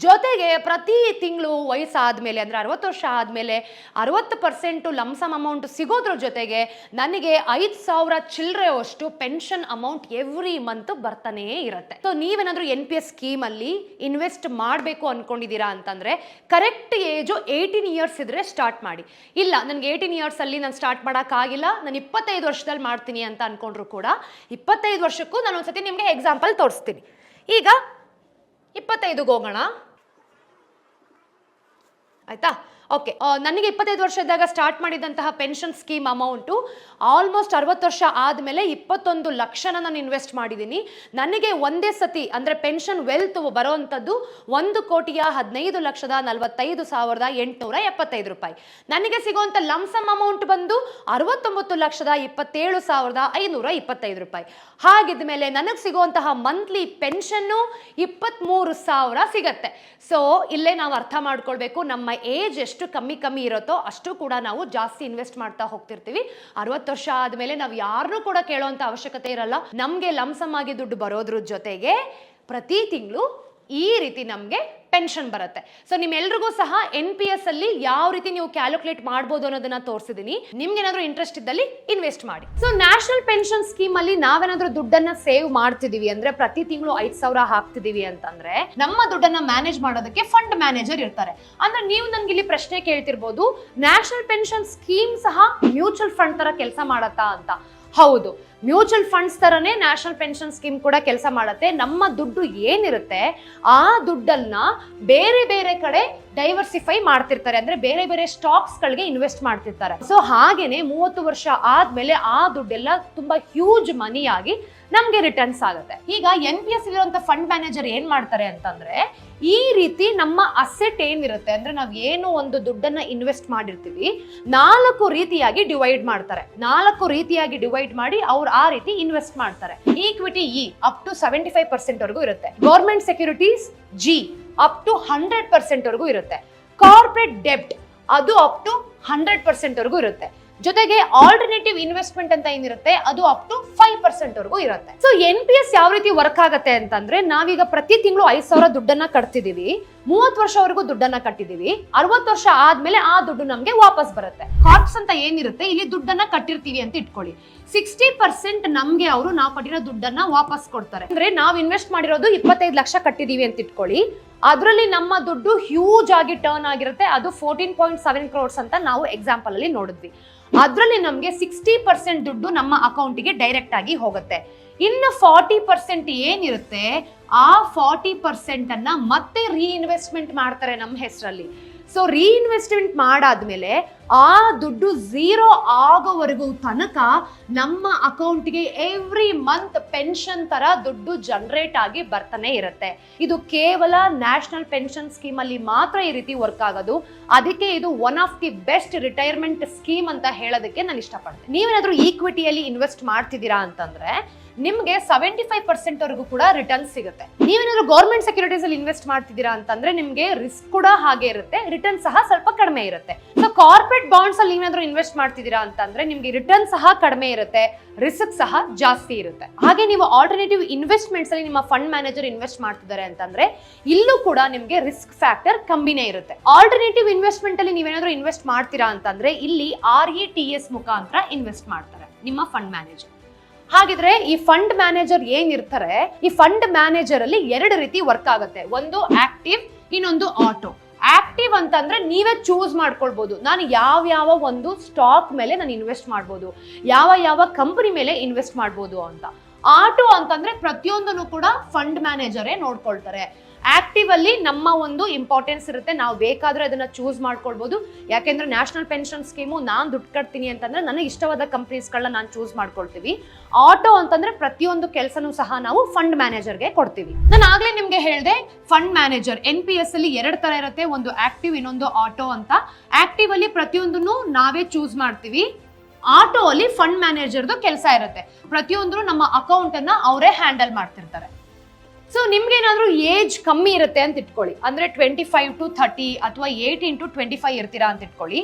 ಜೊತೆಗೆ ಪ್ರತಿ ತಿಂಗಳು ವಯಸ್ಸಾದ್ಮೇಲೆ ಅಂದರೆ 60 ವರ್ಷ ಆದಮೇಲೆ 60% ಲಂಸಮ್ ಅಮೌಂಟ್ ಸಿಗೋದ್ರ ಜೊತೆಗೆ ನನಗೆ 5,000 ಚಿಲ್ಲರೆ ಅಷ್ಟು ಪೆನ್ಷನ್ ಅಮೌಂಟ್ ಎವ್ರಿ ಮಂತ್ ಬರ್ತಾನೇ ಇರುತ್ತೆ. ಸೊ ನೀವೇನಾದ್ರೂ NPS ಸ್ಕೀಮಲ್ಲಿ ಇನ್ವೆಸ್ಟ್ ಮಾಡಬೇಕು ಅನ್ಕೊಂಡಿದ್ದೀರಾ ಅಂತಂದ್ರೆ ಕರೆಕ್ಟ್ ಏಜು 18 ಇಯರ್ಸ್ ಇದ್ರೆ ಸ್ಟಾರ್ಟ್ ಮಾಡಿ. ಇಲ್ಲ ನನಗೆ 18 ಇಯರ್ಸ್ ಅಲ್ಲಿ ನಾನು ಸ್ಟಾರ್ಟ್ ಮಾಡೋಕ್ಕಾಗಿಲ್ಲ, ನಾನು 25 ವರ್ಷದಲ್ಲಿ ಮಾಡ್ತೀನಿ ಅಂತ ಅನ್ಕೊಂಡ್ರು ಕೂಡ 25 ವರ್ಷಕ್ಕೂ ನಾನು ಒಂದ್ಸತಿ ನಿಮಗೆ ಎಕ್ಸಾಂಪಲ್ ತೋರಿಸ್ತೀನಿ. ಈಗ 25ಗೆ ಹೋಗೋಣ ಆಯ್ತಾ. ಓಕೆ, ನನಗೆ 25 ವರ್ಷ ಇದ್ದಾಗ ಸ್ಟಾರ್ಟ್ ಮಾಡಿದಂತಹ ಪೆನ್ಷನ್ ಸ್ಕೀಮ್ ಅಮೌಂಟು ಆಲ್ಮೋಸ್ಟ್ 60 ವರ್ಷ ಆದಮೇಲೆ 21 ಲಕ್ಷನ ನಾನು ಇನ್ವೆಸ್ಟ್ ಮಾಡಿದ್ದೀನಿ. ನನಗೆ ಒಂದೇ ಸತಿ ಅಂದರೆ ಪೆನ್ಷನ್ ವೆಲ್ತ್ ಬರೋವಂಥದ್ದು 1,15,45,875 ರೂಪಾಯಿ. ನನಗೆ ಸಿಗುವಂಥ ಲಂಸಮ್ ಅಮೌಂಟ್ ಬಂದು 69,27,525 ರೂಪಾಯಿ. ಹಾಗಿದ ಮೇಲೆ ನನಗೆ ಸಿಗುವಂತಹ ಮಂತ್ಲಿ ಪೆನ್ಷನ್ನು 23,000 ಸಿಗತ್ತೆ. ಸೊ ಇಲ್ಲೇ ನಾವು ಅರ್ಥ ಮಾಡ್ಕೊಳ್ಬೇಕು, ನಮ್ಮ ಏಜ್ ಎಷ್ಟು ಕಮ್ಮಿ ಇರುತ್ತೋ ಅಷ್ಟು ಕೂಡ ನಾವು ಜಾಸ್ತಿ ಇನ್ವೆಸ್ಟ್ ಮಾಡ್ತಾ ಹೋಗ್ತಿರ್ತೀವಿ. 60 ವರ್ಷ ಆದ್ಮೇಲೆ ನಾವು ಯಾರನ್ನೂ ಕೂಡ ಕೇಳೋಂತ ಅವಶ್ಯಕತೆ ಇರಲ್ಲ. ನಮ್ಗೆ ಲಂಸಮ್ ಆಗಿ ದುಡ್ಡು ಬರೋದ್ರ ಜೊತೆಗೆ ಪ್ರತಿ ತಿಂಗಳು ಈ ರೀತಿ ನಮ್ಗೆ ಪೆನ್ಷನ್ ಬರುತ್ತೆ. ಸೊ ನಿಮ್ಮೆಲ್ರಿಗೂ ಸಹ NPS ಅಲ್ಲಿ ಯಾವ ರೀತಿ ನೀವು ಕ್ಯಾಲ್ಕುಲೇಟ್ ಮಾಡ್ಬೋದು ಅನ್ನೋದನ್ನ ತೋರಿಸಿದೀನಿ. ನಿಮ್ಗೆ ಏನಾದ್ರೂ ಇಂಟ್ರೆಸ್ಟ್ ಇದ್ದಲ್ಲಿ ಇನ್ವೆಸ್ಟ್ ಮಾಡಿ. ಸೊ ನ್ಯಾಷನಲ್ ಪೆನ್ಷನ್ ಸ್ಕೀಮ್ ಅಲ್ಲಿ ನಾವೇನಾದ್ರೂ ದುಡ್ಡನ್ನ ಸೇವ್ ಮಾಡ್ತಿದೀವಿ ಅಂದ್ರೆ ಪ್ರತಿ ತಿಂಗಳು 5,000 ಹಾಕ್ತಿದೀವಿ ಅಂತಂದ್ರೆ ನಮ್ಮ ದುಡ್ಡನ್ನ ಮ್ಯಾನೇಜ್ ಮಾಡೋದಕ್ಕೆ ಫಂಡ್ ಮ್ಯಾನೇಜರ್ ಇರ್ತಾರೆ. ಅಂದ್ರೆ ನೀವು ನನ್ಗೆ ಇಲ್ಲಿ ಪ್ರಶ್ನೆ ಕೇಳ್ತಿರ್ಬೋದು, ನ್ಯಾಷನಲ್ ಪೆನ್ಷನ್ ಸ್ಕೀಮ್ ಸಹ ಮ್ಯೂಚುವಲ್ ಫಂಡ್ ತರ ಕೆಲಸ ಮಾಡತ್ತಾ ಅಂತ. ಹೌದು, ಮ್ಯೂಚುವಲ್ ಫಂಡ್ಸ್ ತರನೇ ನ್ಯಾಷನಲ್ ಪೆನ್ಷನ್ ಸ್ಕೀಮ್ ಕೂಡ ಕೆಲಸ ಮಾಡುತ್ತೆ. ನಮ್ಮ ದುಡ್ಡು ಏನಿರುತ್ತೆ ಆ ದುಡ್ಡನ್ನ ಬೇರೆ ಬೇರೆ ಕಡೆ ಡೈವರ್ಸಿಫೈ ಮಾಡ್ತಿರ್ತಾರೆ, ಅಂದ್ರೆ ಬೇರೆ ಬೇರೆ ಸ್ಟಾಕ್ಸ್ ಗಳಿಗೆ ಇನ್ವೆಸ್ಟ್ ಮಾಡ್ತಿರ್ತಾರೆ. ಸೊ ಹಾಗೇನೆ 30 ವರ್ಷ ಆದ್ಮೇಲೆ ಆ ದುಡ್ಡೆಲ್ಲ ತುಂಬಾ ಹ್ಯೂಜ್ ಮನಿ ಆಗಿ ನಮ್ಗೆ ರಿಟರ್ನ್ಸ್ ಆಗುತ್ತೆ. ಈಗ NPS ಇರುವಂತ ಫಂಡ್ ಮ್ಯಾನೇಜರ್ ಏನ್ ಮಾಡ್ತಾರೆ ಅಂತಂದ್ರೆ ಈ ರೀತಿ ನಮ್ಮ ಅಸೆಟ್ ಏನಿರುತ್ತೆ ಅಂದ್ರೆ ನಾವ್ ಏನು ಒಂದು ದುಡ್ಡನ್ನ ಇನ್ವೆಸ್ಟ್ ಮಾಡಿರ್ತೀವಿ 4 ರೀತಿಯಾಗಿ ಡಿವೈಡ್ ಮಾಡ್ತಾರೆ. 4 ರೀತಿಯಾಗಿ ಡಿವೈಡ್ ಮಾಡಿ ಅವ್ರು ಆ ರೀತಿ ಇನ್ವೆಸ್ಟ್ ಮಾಡ್ತಾರೆ. ಈಕ್ವಿಟಿ E ಅಪ್ ಟು 75% ವರೆಗೂ ಇರುತ್ತೆ. Government securities G up to 100% ವರೆಗೂ ಇರುತ್ತೆ. ಕಾರ್ಪೊರೇಟ್ ಡೆಬ್ಟ್ ಅದು ಅಪ್ ಟು 100% ವರೆಗೂ ಇರುತ್ತೆ. ಜೊತೆಗೆ ಆಲ್ಟರ್ನೇಟಿವ್ ಇನ್ವೆಸ್ಟ್ಮೆಂಟ್ ಅಂತ ಏನಿರುತ್ತೆ ಅದು ಅಪ್ ಟು 5% ವರೆಗೂ ಇರುತ್ತೆ. ಸೊ NPS ಯಾವ ರೀತಿ ವರ್ಕ್ ಆಗುತ್ತೆ ಅಂತಂದ್ರೆ ನಾವೀಗ ಪ್ರತಿ ತಿಂಗಳು 5,000 ದುಡ್ಡನ್ನ ಕಟ್ತಿದೀವಿ, 30 ವರ್ಷವರೆಗೂ ದುಡ್ಡನ್ನ ಕಟ್ಟಿದೀವಿ, 60 ವರ್ಷ ಆದ್ಮೇಲೆ ಆ ದುಡ್ಡು ನಮ್ಗೆ ವಾಪಸ್ ಬರುತ್ತೆ. ಕಾರ್ಪ್ಸ್ ಅಂತ ಏನಿರುತ್ತೆ ಇಲ್ಲಿ ದುಡ್ಡನ್ನ ಕಟ್ಟಿರ್ತೀವಿ ಅಂತ ಇಟ್ಕೊಳ್ಳಿ, 60% ನಮ್ಗೆ ಅವರು ನಾವು ಕಟ್ಟಿರೋ ದುಡ್ಡನ್ನ ವಾಪಸ್ ಕೊಡ್ತಾರೆ. ಅಂದ್ರೆ ನಾವು ಇನ್ವೆಸ್ಟ್ ಮಾಡಿರೋದು 25 ಲಕ್ಷ ಕಟ್ಟಿದೀವಿ ಅಂತ ಇಟ್ಕೊಳ್ಳಿ, ಅದರಲ್ಲಿ ನಮ್ಮ ದುಡ್ಡು ಹ್ಯೂಜ್ ಆಗಿ ಟರ್ನ್ ಆಗಿರುತ್ತೆ. ಅದು 14.7 crores ಅಂತ ನಾವು ಎಕ್ಸಾಂಪಲ್ ಅಲ್ಲಿ ನೋಡಿದ್ವಿ. ಅದರಲ್ಲಿ ನಮ್ಗೆ 60% ದುಡ್ಡು ನಮ್ಮ ಅಕೌಂಟಿಗೆ ಡೈರೆಕ್ಟ್ ಆಗಿ ಹೋಗುತ್ತೆ. ಇನ್ನು 40% ಏನಿರುತ್ತೆ ಆ 40% ಅನ್ನ ಮತ್ತೆ ರೀಇನ್ವೆಸ್ಟ್ಮೆಂಟ್ ಮಾಡ್ತಾರೆ ನಮ್ಮ ಹೆಸರಲ್ಲಿ. ಸೊ ರೀಇನ್ವೆಸ್ಟ್ಮೆಂಟ್ ಮಾಡಾದ್ಮೇಲೆ ಆ ದುಡ್ಡು ಝೀರೋ ಆಗೋವರೆಗೂ ತನಕ ನಮ್ಮ ಅಕೌಂಟ್ಗೆ ಎವ್ರಿ ಮಂತ್ ಪೆನ್ಷನ್ ತರ ದುಡ್ಡು ಜನರೇಟ್ ಆಗಿ ಬರ್ತಾನೆ ಇರುತ್ತೆ. ಇದು ಕೇವಲ ನ್ಯಾಷನಲ್ ಪೆನ್ಷನ್ ಸ್ಕೀಮ್ ಅಲ್ಲಿ ಮಾತ್ರ ಈ ರೀತಿ ವರ್ಕ್ ಆಗೋದು. ಅದಕ್ಕೆ ಇದು one of the best retirement scheme ಅಂತ ಹೇಳೋದಕ್ಕೆ ನಾನು ಇಷ್ಟಪಡ್ತೀನಿ. ನೀವೇನಾದ್ರೂ ಈಕ್ವಿಟಿಯಲ್ಲಿ ಇನ್ವೆಸ್ಟ್ ಮಾಡ್ತಿದ್ದೀರಾ ಅಂತಂದ್ರೆ ನಿಮ್ಗೆ 75% ವರೆಗೂ ಕೂಡ ರಿಟರ್ನ್ ಸಿಗುತ್ತೆ. ನೀವೇನಾದ್ರೂ ಗೌರ್ಮೆಂಟ್ ಸೆಕ್ಯೂರಿಟೀಸ್ ಅಲ್ಲಿ ಇನ್ವೆಸ್ಟ್ ಮಾಡ್ತಿದ್ದೀರಾ ಅಂತಂದ್ರೆ ನಿಮ್ಗೆ ರಿಸ್ಕ್ ಕೂಡ ಹಾಗೆ ಇರುತ್ತೆ, ರಿಟರ್ನ್ ಸಹ ಸ್ವಲ್ಪ ಕಡಿಮೆ ಇರುತ್ತೆ. ಸೊ ಕಾರ್ಪೊರೇಟ್ ಬಾಂಡ್ಸ್ ಅಲ್ಲಿ ನೀವೇನಾದ್ರೂ ಇನ್ವೆಸ್ಟ್ ಮಾಡ್ತಿದ್ದೀರಾ ಅಂತಂದ್ರೆ ನಿಮ್ಗೆ ರಿಟರ್ನ್ ಸಹ ಕಡಿಮೆ ಇರುತ್ತೆ, ರಿಸ್ಕ್ ಸಹ ಜಾಸ್ತಿ ಇರುತ್ತೆ. ಹಾಗೆ ನೀವು ಆಲ್ಟರ್ನೇಟಿವ್ ಇನ್ವೆಸ್ಟ್ಮೆಂಟ್ಸ್ ಅಲ್ಲಿ ನಿಮ್ಮ ಫಂಡ್ ಮ್ಯಾನೇಜರ್ ಇನ್ವೆಸ್ಟ್ ಮಾಡ್ತಿದ್ದಾರೆ ಅಂತಂದ್ರೆ ಇಲ್ಲೂ ಕೂಡ ನಿಮ್ಗೆ ರಿಸ್ಕ್ ಫ್ಯಾಕ್ಟರ್ ಕಮ್ಮಿನೇ ಇರುತ್ತೆ. ಆಲ್ಟರ್ನೇಟಿವ್ ಇನ್ವೆಸ್ಟ್ಮೆಂಟ್ ಅಲ್ಲಿ ನೀವೇನಾದ್ರೂ ಇನ್ವೆಸ್ಟ್ ಮಾಡ್ತೀರಾ ಅಂತಂದ್ರೆ ಇಲ್ಲಿ RETS ಮುಖಾಂತರ ಇನ್ವೆಸ್ಟ್ ಮಾಡ್ತಾರೆ ನಿಮ್ಮ ಫಂಡ್ ಮ್ಯಾನೇಜರ್. ಹಾಗಿದ್ರೆ ಈ ಫಂಡ್ ಮ್ಯಾನೇಜರ್ ಏನಿರ್ತಾರೆ, ಈ ಫಂಡ್ ಮ್ಯಾನೇಜರ್ ಅಲ್ಲಿ ಎರಡು ರೀತಿ ವರ್ಕ್ ಆಗುತ್ತೆ. ಒಂದು ಆಕ್ಟಿವ್, ಇನ್ನೊಂದು ಆಟೋ. ಆಕ್ಟಿವ್ ಅಂತಂದ್ರೆ ನೀವೇ ಚೂಸ್ ಮಾಡ್ಕೊಳ್ಬಹುದು, ನಾನು ಯಾವ ಒಂದು ಸ್ಟಾಕ್ ಮೇಲೆ ನಾನು ಇನ್ವೆಸ್ಟ್ ಮಾಡ್ಬೋದು, ಯಾವ ಕಂಪನಿ ಮೇಲೆ ಇನ್ವೆಸ್ಟ್ ಮಾಡ್ಬೋದು ಅಂತ. ಆಟೋ ಅಂತಂದ್ರೆ ಪ್ರತಿಯೊಂದನ್ನು ಕೂಡ ಫಂಡ್ ಮ್ಯಾನೇಜರೇ ನೋಡ್ಕೊಳ್ತಾರೆ. ಆಕ್ಟಿವ್ ಅಲ್ಲಿ ನಮ್ಮ ಒಂದು ಇಂಪಾರ್ಟೆನ್ಸ್ ಇರುತ್ತೆ, ನಾವು ಬೇಕಾದ್ರೆ ಅದನ್ನ ಚೂಸ್ ಮಾಡ್ಕೊಳ್ಬಹುದು. ಯಾಕೆಂದ್ರೆ ನ್ಯಾಷನಲ್ ಪೆನ್ಷನ್ ಸ್ಕೀಮು ನಾನು ದುಡ್ಡು ಕಟ್ತೀನಿ ಅಂತಂದ್ರೆ ನನಗೆ ಇಷ್ಟವಾದ ಕಂಪನೀಸ್ಗಳನ್ನ ನಾನು ಚೂಸ್ ಮಾಡ್ಕೊಳ್ತೀವಿ. ಆಟೋ ಅಂತಂದ್ರೆ ಪ್ರತಿಯೊಂದು ಕೆಲಸನೂ ಸಹ ನಾವು ಫಂಡ್ ಮ್ಯಾನೇಜರ್ಗೆ ಕೊಡ್ತೀವಿ. ನಾನು ಆಗ್ಲೇ ನಿಮ್ಗೆ ಹೇಳಿದೆ, ಫಂಡ್ ಮ್ಯಾನೇಜರ್ NPS ಅಲ್ಲಿ ಎರಡು ತರ ಇರುತ್ತೆ, ಒಂದು ಆಕ್ಟಿವ್, ಇನ್ನೊಂದು ಆಟೋ ಅಂತ. ಆಕ್ಟಿವ್ ಅಲ್ಲಿ ಪ್ರತಿಯೊಂದನ್ನು ನಾವೇ ಚೂಸ್ ಮಾಡ್ತೀವಿ. ಆಟೋ ಅಲ್ಲಿ ಫಂಡ್ ಮ್ಯಾನೇಜರ್ದು ಕೆಲಸ ಇರುತ್ತೆ, ಪ್ರತಿಯೊಂದು ನಮ್ಮ ಅಕೌಂಟ್ ಅನ್ನ ಅವರೇ ಹ್ಯಾಂಡಲ್ ಮಾಡ್ತಿರ್ತಾರೆ. ಸೊ ನಿಮ್ಗೆ ಏನಾದ್ರೂ ಏಜ್ ಕಮ್ಮಿ ಇರುತ್ತೆ ಅಂತ ಇಟ್ಕೊಳ್ಳಿ, ಅಂದ್ರೆ 25 to 30 ಅಥವಾ 18 to 25 ಇರ್ತೀರಾ ಅಂತ ಇಟ್ಕೊಳ್ಳಿ.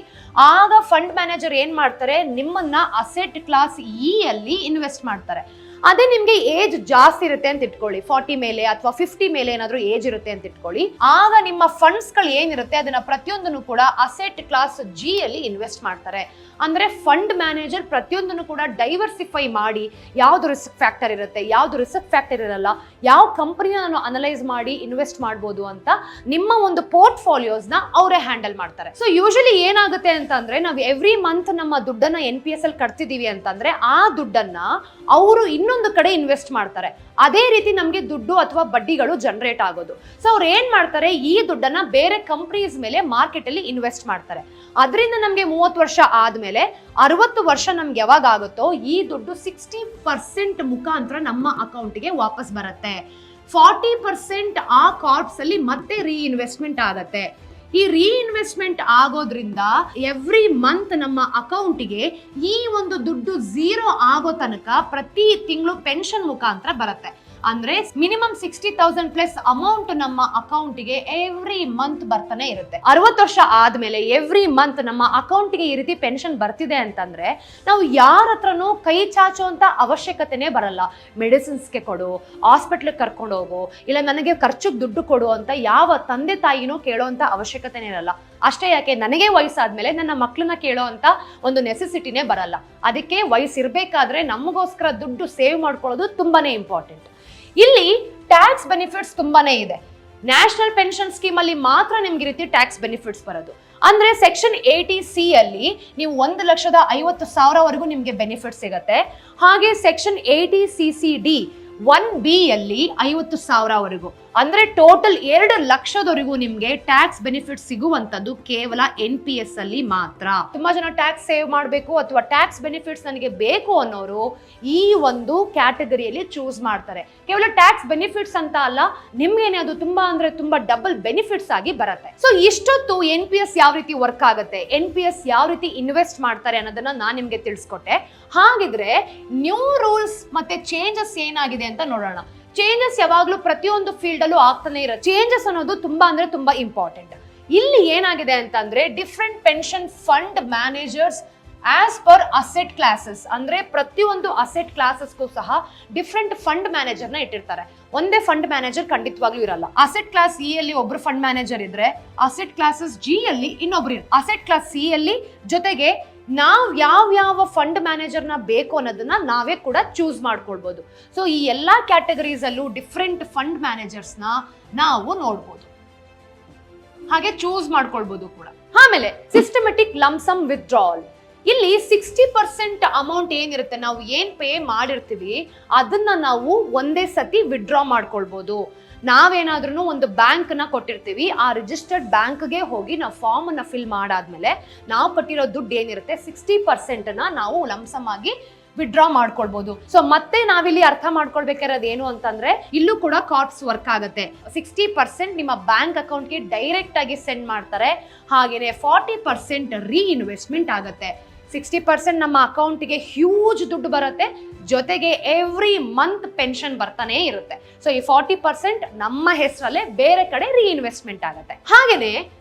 ಆಗ ಫಂಡ್ ಮ್ಯಾನೇಜರ್ ಏನ್ ಮಾಡ್ತಾರೆ, ನಿಮ್ಮನ್ನ ಅಸೆಟ್ ಕ್ಲಾಸ್ E ಅಲ್ಲಿ ಇನ್ವೆಸ್ಟ್ ಮಾಡ್ತಾರೆ. ಅದೇ ನಿಮ್ಗೆ ಏಜ್ ಜಾಸ್ತಿ ಇರುತ್ತೆ ಅಂತ ಇಟ್ಕೊಳ್ಳಿ, 40 ಮೇಲೆ ಅಥವಾ 50 ಮೇಲೆ ಏನಾದ್ರೂ ಏಜ್ ಇರುತ್ತೆ ಅಂತ ಇಟ್ಕೊಳ್ಳಿ. ಆಗ ನಿಮ್ಮ ಫಂಡ್ಸ್ ಗಳು ಏನಿರುತ್ತೆ ಅದನ್ನ ಪ್ರತಿಯೊಂದನ್ನು ಕೂಡ ಅಸೆಟ್ ಕ್ಲಾಸ್ G ಅಲ್ಲಿ ಇನ್ವೆಸ್ಟ್ ಮಾಡ್ತಾರೆ. ಅಂದ್ರೆ ಫಂಡ್ ಮ್ಯಾನೇಜರ್ ಪ್ರತಿಯೊಂದನ್ನು ಕೂಡ ಡೈವರ್ಸಿಫೈ ಮಾಡಿ ಯಾವ್ದು ರಿಸ್ಕ್ ಫ್ಯಾಕ್ಟರ್ ಇರುತ್ತೆ, ಯಾವ್ದು ರಿಸ್ಕ್ ಫ್ಯಾಕ್ಟರ್ ಇರಲ್ಲ, ಯಾವ ಕಂಪನಿನ ನಾನು ಅನಲೈಸ್ ಮಾಡಿ ಇನ್ವೆಸ್ಟ್ ಮಾಡ್ಬೋದು ಅಂತ ನಿಮ್ಮ ಒಂದು ಪೋರ್ಟ್ಫೋಲಿಯೋಸ್ ನ ಅವರೇ ಹ್ಯಾಂಡಲ್ ಮಾಡ್ತಾರೆ. ಸೊ ಯೂಶಲಿ ಏನಾಗುತ್ತೆ ಅಂತಂದ್ರೆ ನಾವು ಎವ್ರಿ ಮಂತ್ ನಮ್ಮ ದುಡ್ಡನ್ನ NPS ಅಲ್ಲಿ ಕಟ್ತಿದೀವಿ ಅಂತಂದ್ರೆ ಆ ದುಡ್ಡನ್ನ ಅವರು ಇನ್ನೊಂದು ಕಡೆ ಇನ್ವೆಸ್ಟ್ ಮಾಡ್ತಾರೆ. ಅದೇ ರೀತಿ ನಮ್ಗೆ ದುಡ್ಡು ಅಥವಾ ಬಡ್ಡಿಗಳು ಜನರೇಟ್ ಆಗೋದು. ಸೊ ಅವ್ರು ಏನ್ ಮಾಡ್ತಾರೆ, ಈ ದುಡ್ಡನ್ನ ಬೇರೆ ಕಂಪನೀಸ್ ಮೇಲೆ ಮಾರ್ಕೆಟ್ ಅಲ್ಲಿ ಇನ್ವೆಸ್ಟ್ ಮಾಡ್ತಾರೆ. ಅದರಿಂದ ನಮ್ಗೆ 30 ವರ್ಷ ಆದ್ಮೇಲೆ 60 ವರ್ಷ ನಮ್ಗೆ ಯಾವಾಗ ಆಗುತ್ತೋ ಈ ದುಡ್ಡು 60% ಮುಖಾಂತರ ನಮ್ಮ ಅಕೌಂಟ್ಗೆ ವಾಪಸ್ ಬರುತ್ತೆ. 40% ಆ ಕಾರ್ಪ್ಸ್ ಅಲ್ಲಿ ಮತ್ತೆ ರೀಇನ್ವೆಸ್ಟ್ಮೆಂಟ್ ಆಗತ್ತೆ. ಈ ರೀಇನ್ವೆಸ್ಟ್ಮೆಂಟ್ ಆಗೋದ್ರಿಂದ ಎವ್ರಿ ಮಂತ್ ನಮ್ಮ ಅಕೌಂಟಿಗೆ ಈ ಒಂದು ದುಡ್ಡು ಝೀರೋ ಆಗೋ ತನಕ ಪ್ರತಿ ತಿಂಗಳು ಪೆನ್ಷನ್ ಮುಖಾಂತರ ಬರುತ್ತೆ. ಅಂದ್ರೆ ಮಿನಿಮಮ್ 60,000 ಪ್ಲಸ್ ಅಮೌಂಟ್ ನಮ್ಮ ಅಕೌಂಟ್ಗೆ ಎವ್ರಿ ಮಂತ್ ಬರ್ತಾನೆ ಇರುತ್ತೆ. 60 ವರ್ಷ ಆದ್ಮೇಲೆ ಎವ್ರಿ ಮಂತ್ ನಮ್ಮ ಅಕೌಂಟ್ಗೆ ಈ ರೀತಿ ಪೆನ್ಷನ್ ಬರ್ತಿದೆ ಅಂತಂದ್ರೆ ನಾವು ಯಾರ ಹತ್ರನೂ ಕೈ ಚಾಚುವಂತ ಅವಶ್ಯಕತೆನೇ ಬರಲ್ಲ. ಮೆಡಿಸಿನ್ಸ್ಗೆ ಕೊಡು, ಹಾಸ್ಪಿಟ್ಲ್ ಕರ್ಕೊಂಡು ಹೋಗು, ಇಲ್ಲ ನನಗೆ ಖರ್ಚಿಗೆ ದುಡ್ಡು ಕೊಡು ಅಂತ ಯಾವ ತಂದೆ ತಾಯಿನೂ ಕೇಳೋಂತ ಅವಶ್ಯಕತೆನೇ ಇರಲ್ಲ. ಅಷ್ಟೇ ಯಾಕೆ, ನನಗೆ ವಯಸ್ಸಾದ್ಮೇಲೆ ನನ್ನ ಮಕ್ಕಳನ್ನ ಕೇಳೋ ಅಂತ ಒಂದು ನೆಸೆಸಿಟಿನೇ ಬರಲ್ಲ. ಅದಕ್ಕೆ ವಯಸ್ಸಿರ್ಬೇಕಾದ್ರೆ ನಮಗೋಸ್ಕರ ದುಡ್ಡು ಸೇವ್ ಮಾಡ್ಕೊಳ್ಳೋದು ತುಂಬಾನೇ ಇಂಪಾರ್ಟೆಂಟ್. ಇಲ್ಲಿ ಟ್ಯಾಕ್ಸ್ ಬೆನಿಫಿಟ್ಸ್ ತುಂಬಾನೇ ಇದೆ. ನ್ಯಾಷನಲ್ ಪೆನ್ಷನ್ ಸ್ಕೀಮ್ ಅಲ್ಲಿ ಮಾತ್ರ ನಿಮ್ಗೆ ರೀತಿ ಟ್ಯಾಕ್ಸ್ ಬೆನಿಫಿಟ್ಸ್ ಬರೋದು. ಅಂದ್ರೆ ಸೆಕ್ಷನ್ 80C ಅಲ್ಲಿ ನೀವು 1,50,000 ವರೆಗೂ ನಿಮ್ಗೆ ಬೆನಿಫಿಟ್ ಸಿಗತ್ತೆ. ಹಾಗೆ ಸೆಕ್ಷನ್ 80CCD 1B ಅಲ್ಲಿ 50,000 ವರೆಗೂ, ಅಂದ್ರೆ ಟೋಟಲ್ 2 ಲಕ್ಷದವರೆಗೂ ನಿಮ್ಗೆ ಟ್ಯಾಕ್ಸ್ ಬೆನಿಫಿಟ್ ಸಿಗುವಂತದ್ದು ಕೇವಲ NPS ಅಲ್ಲಿ ಮಾತ್ರ. ತುಂಬಾ ಜನ ಟ್ಯಾಕ್ಸ್ ಸೇವ್ ಮಾಡಬೇಕು ಅಥವಾ ಟ್ಯಾಕ್ಸ್ ಬೆನಿಫಿಟ್ಸ್ ನನಗೆ ಬೇಕು ಅನ್ನೋರು ಈ ಒಂದು ಕ್ಯಾಟಗರಿಯಲ್ಲಿ ಚೂಸ್ ಮಾಡ್ತಾರೆ. ಕೇವಲ ಟ್ಯಾಕ್ಸ್ ಬೆನಿಫಿಟ್ಸ್ ಅಂತ ಅಲ್ಲ, ನಿಮ್ಗೇನೆ ಅದು ತುಂಬಾ ಅಂದ್ರೆ ತುಂಬಾ ಡಬಲ್ ಬೆನಿಫಿಟ್ಸ್ ಆಗಿ ಬರುತ್ತೆ. ಸೊ ಇಷ್ಟೊತ್ತು NPS ಯಾವ ರೀತಿ ವರ್ಕ್ ಆಗುತ್ತೆ, NPS ಯಾವ ರೀತಿ ಇನ್ವೆಸ್ಟ್ ಮಾಡ್ತಾರೆ ಅನ್ನೋದನ್ನ ನಾನು ನಿಮ್ಗೆ ತಿಳಿಸ್ಕೊಟ್ಟೆ. ಹಾಗಿದ್ರೆ ನ್ಯೂ ರೂಲ್ಸ್ ಮತ್ತೆ ಚೇಂಜಸ್ ಏನಾಗಿದೆ ಅಂತ ನೋಡೋಣ. ಚೇಂಜಸ್ ಯಾವಾಗ್ಲೂ ಪ್ರತಿಯೊಂದು ಫೀಲ್ಡ್ ಅಲ್ಲೂ ಆಗ್ತಾನೆ ಇರುತ್ತೆ. ಚೇಂಜಸ್ ಅನ್ನೋದು ತುಂಬಾ ಅಂದ್ರೆ ತುಂಬಾ ಇಂಪಾರ್ಟೆಂಟ್. ಇಲ್ಲಿ ಏನಾಗಿದೆ ಅಂತಂದ್ರೆ different pension fund managers as per asset classes, ಅಂದ್ರೆ ಪ್ರತಿಯೊಂದು ಅಸೆಟ್ ಕ್ಲಾಸಸ್ಗೂ ಸಹ ಡಿಫ್ರೆಂಟ್ ಫಂಡ್ ಮ್ಯಾನೇಜರ್ ನ ಇಟ್ಟಿರ್ತಾರೆ. ಒಂದೇ ಫಂಡ್ ಮ್ಯಾನೇಜರ್ ಖಂಡಿತವಾಗ್ಲೂ ಇರಲ್ಲ. ಅಸೆಟ್ ಕ್ಲಾಸ್ E ಅಲ್ಲಿ ಒಬ್ರು ಫಂಡ್ ಮ್ಯಾನೇಜರ್ ಇದ್ರೆ ಅಸೆಟ್ ಕ್ಲಾಸಸ್ G ಅಲ್ಲಿ ಇನ್ನೊಬ್ರು, ಅಸೆಟ್ ಕ್ಲಾಸ್ C ಅಲ್ಲಿ ಜೊತೆಗೆ ನಾವು ಯಾವ ಫಂಡ್ ಮ್ಯಾನೇಜರ್ನ ಬೇಕು ಅನ್ನೋದನ್ನ ನಾವೇ ಕೂಡ ಚೂಸ್ ಮಾಡ್ಕೊಳ್ಬಹುದು. ಸೊ ಈ ಎಲ್ಲಾ ಕ್ಯಾಟಗರೀಸ್ ಅಲ್ಲೂ ಡಿಫ್ರೆಂಟ್ ಫಂಡ್ ಮ್ಯಾನೇಜರ್ಸ್ನ ನಾವು ನೋಡ್ಬೋದು, ಹಾಗೆ ಚೂಸ್ ಮಾಡ್ಕೊಳ್ಬಹುದು ಕೂಡ. ಆಮೇಲೆ ಸಿಸ್ಟಮೆಟಿಕ್ ಲಂಸಮ್ ವಿತ್ಡ್ರಾವಲ್. ಇಲ್ಲಿ 60% ಅಮೌಂಟ್ ಏನಿರುತ್ತೆ, ನಾವು ಏನ್ ಪೇ ಮಾಡಿರ್ತೀವಿ ಅದನ್ನ ನಾವು ಒಂದೇ ಸತಿ ವಿಡ್ರಾ ಮಾಡ್ಕೊಳ್ಬಹುದು. ನಾವೇನಾದ್ರೂ ಒಂದು ಬ್ಯಾಂಕ್ ನ ಕೊಟ್ಟಿರ್ತೀವಿ, ಆ ರಿಜಿಸ್ಟರ್ಡ್ ಬ್ಯಾಂಕ್ಗೆ ಹೋಗಿ ನಾವು ಫಾರ್ಮ್ ಅನ್ನ ಫಿಲ್ ಮಾಡಾದ್ಮೇಲೆ ನಾವು ಕಟ್ಟಿರೋ ದುಡ್ಡು ಏನಿರುತ್ತೆ 60% ನಾವು ಲಂಸಮ್ ಆಗಿ ವಿಡ್ರಾ ಮಾಡ್ಕೊಳ್ಬಹುದು. ಸೊ ಮತ್ತೆ ನಾವಿಲ್ಲಿ ಅರ್ಥ ಮಾಡ್ಕೊಳ್ಬೇಕಾಗಿರೋದು ಏನು ಅಂತಂದ್ರೆ, ಇಲ್ಲೂ ಕೂಡ ಕಾರ್ಪ್ಸ್ ವರ್ಕ್ ಆಗುತ್ತೆ. 60% ನಿಮ್ಮ ಬ್ಯಾಂಕ್ ಅಕೌಂಟ್ಗೆ ಡೈರೆಕ್ಟ್ ಆಗಿ ಸೆಂಡ್ ಮಾಡ್ತಾರೆ, ಹಾಗೇನೆ 40% ರೀಇನ್ವೆಸ್ಟ್ಮೆಂಟ್ ಆಗುತ್ತೆ. 60% ನಮ್ಮ ಅಕೌಂಟ್ಗೆ ಹ್ಯೂಜ್ ದುಡ್ಡು ಬರುತ್ತೆ, ಜೊತೆಗೆ ಎವ್ರಿ ಮಂತ್ ಪೆನ್ಷನ್ ಬರ್ತಾನೆ ಇರುತ್ತೆ. ಸೊ ಈ 40% ನಮ್ಮ ಹೆಸರಲ್ಲೇ ಬೇರೆ ಕಡೆ ರೀಇನ್ವೆಸ್ಟ್ಮೆಂಟ್ ಆಗುತ್ತೆ. ಹಾಗೇನೆ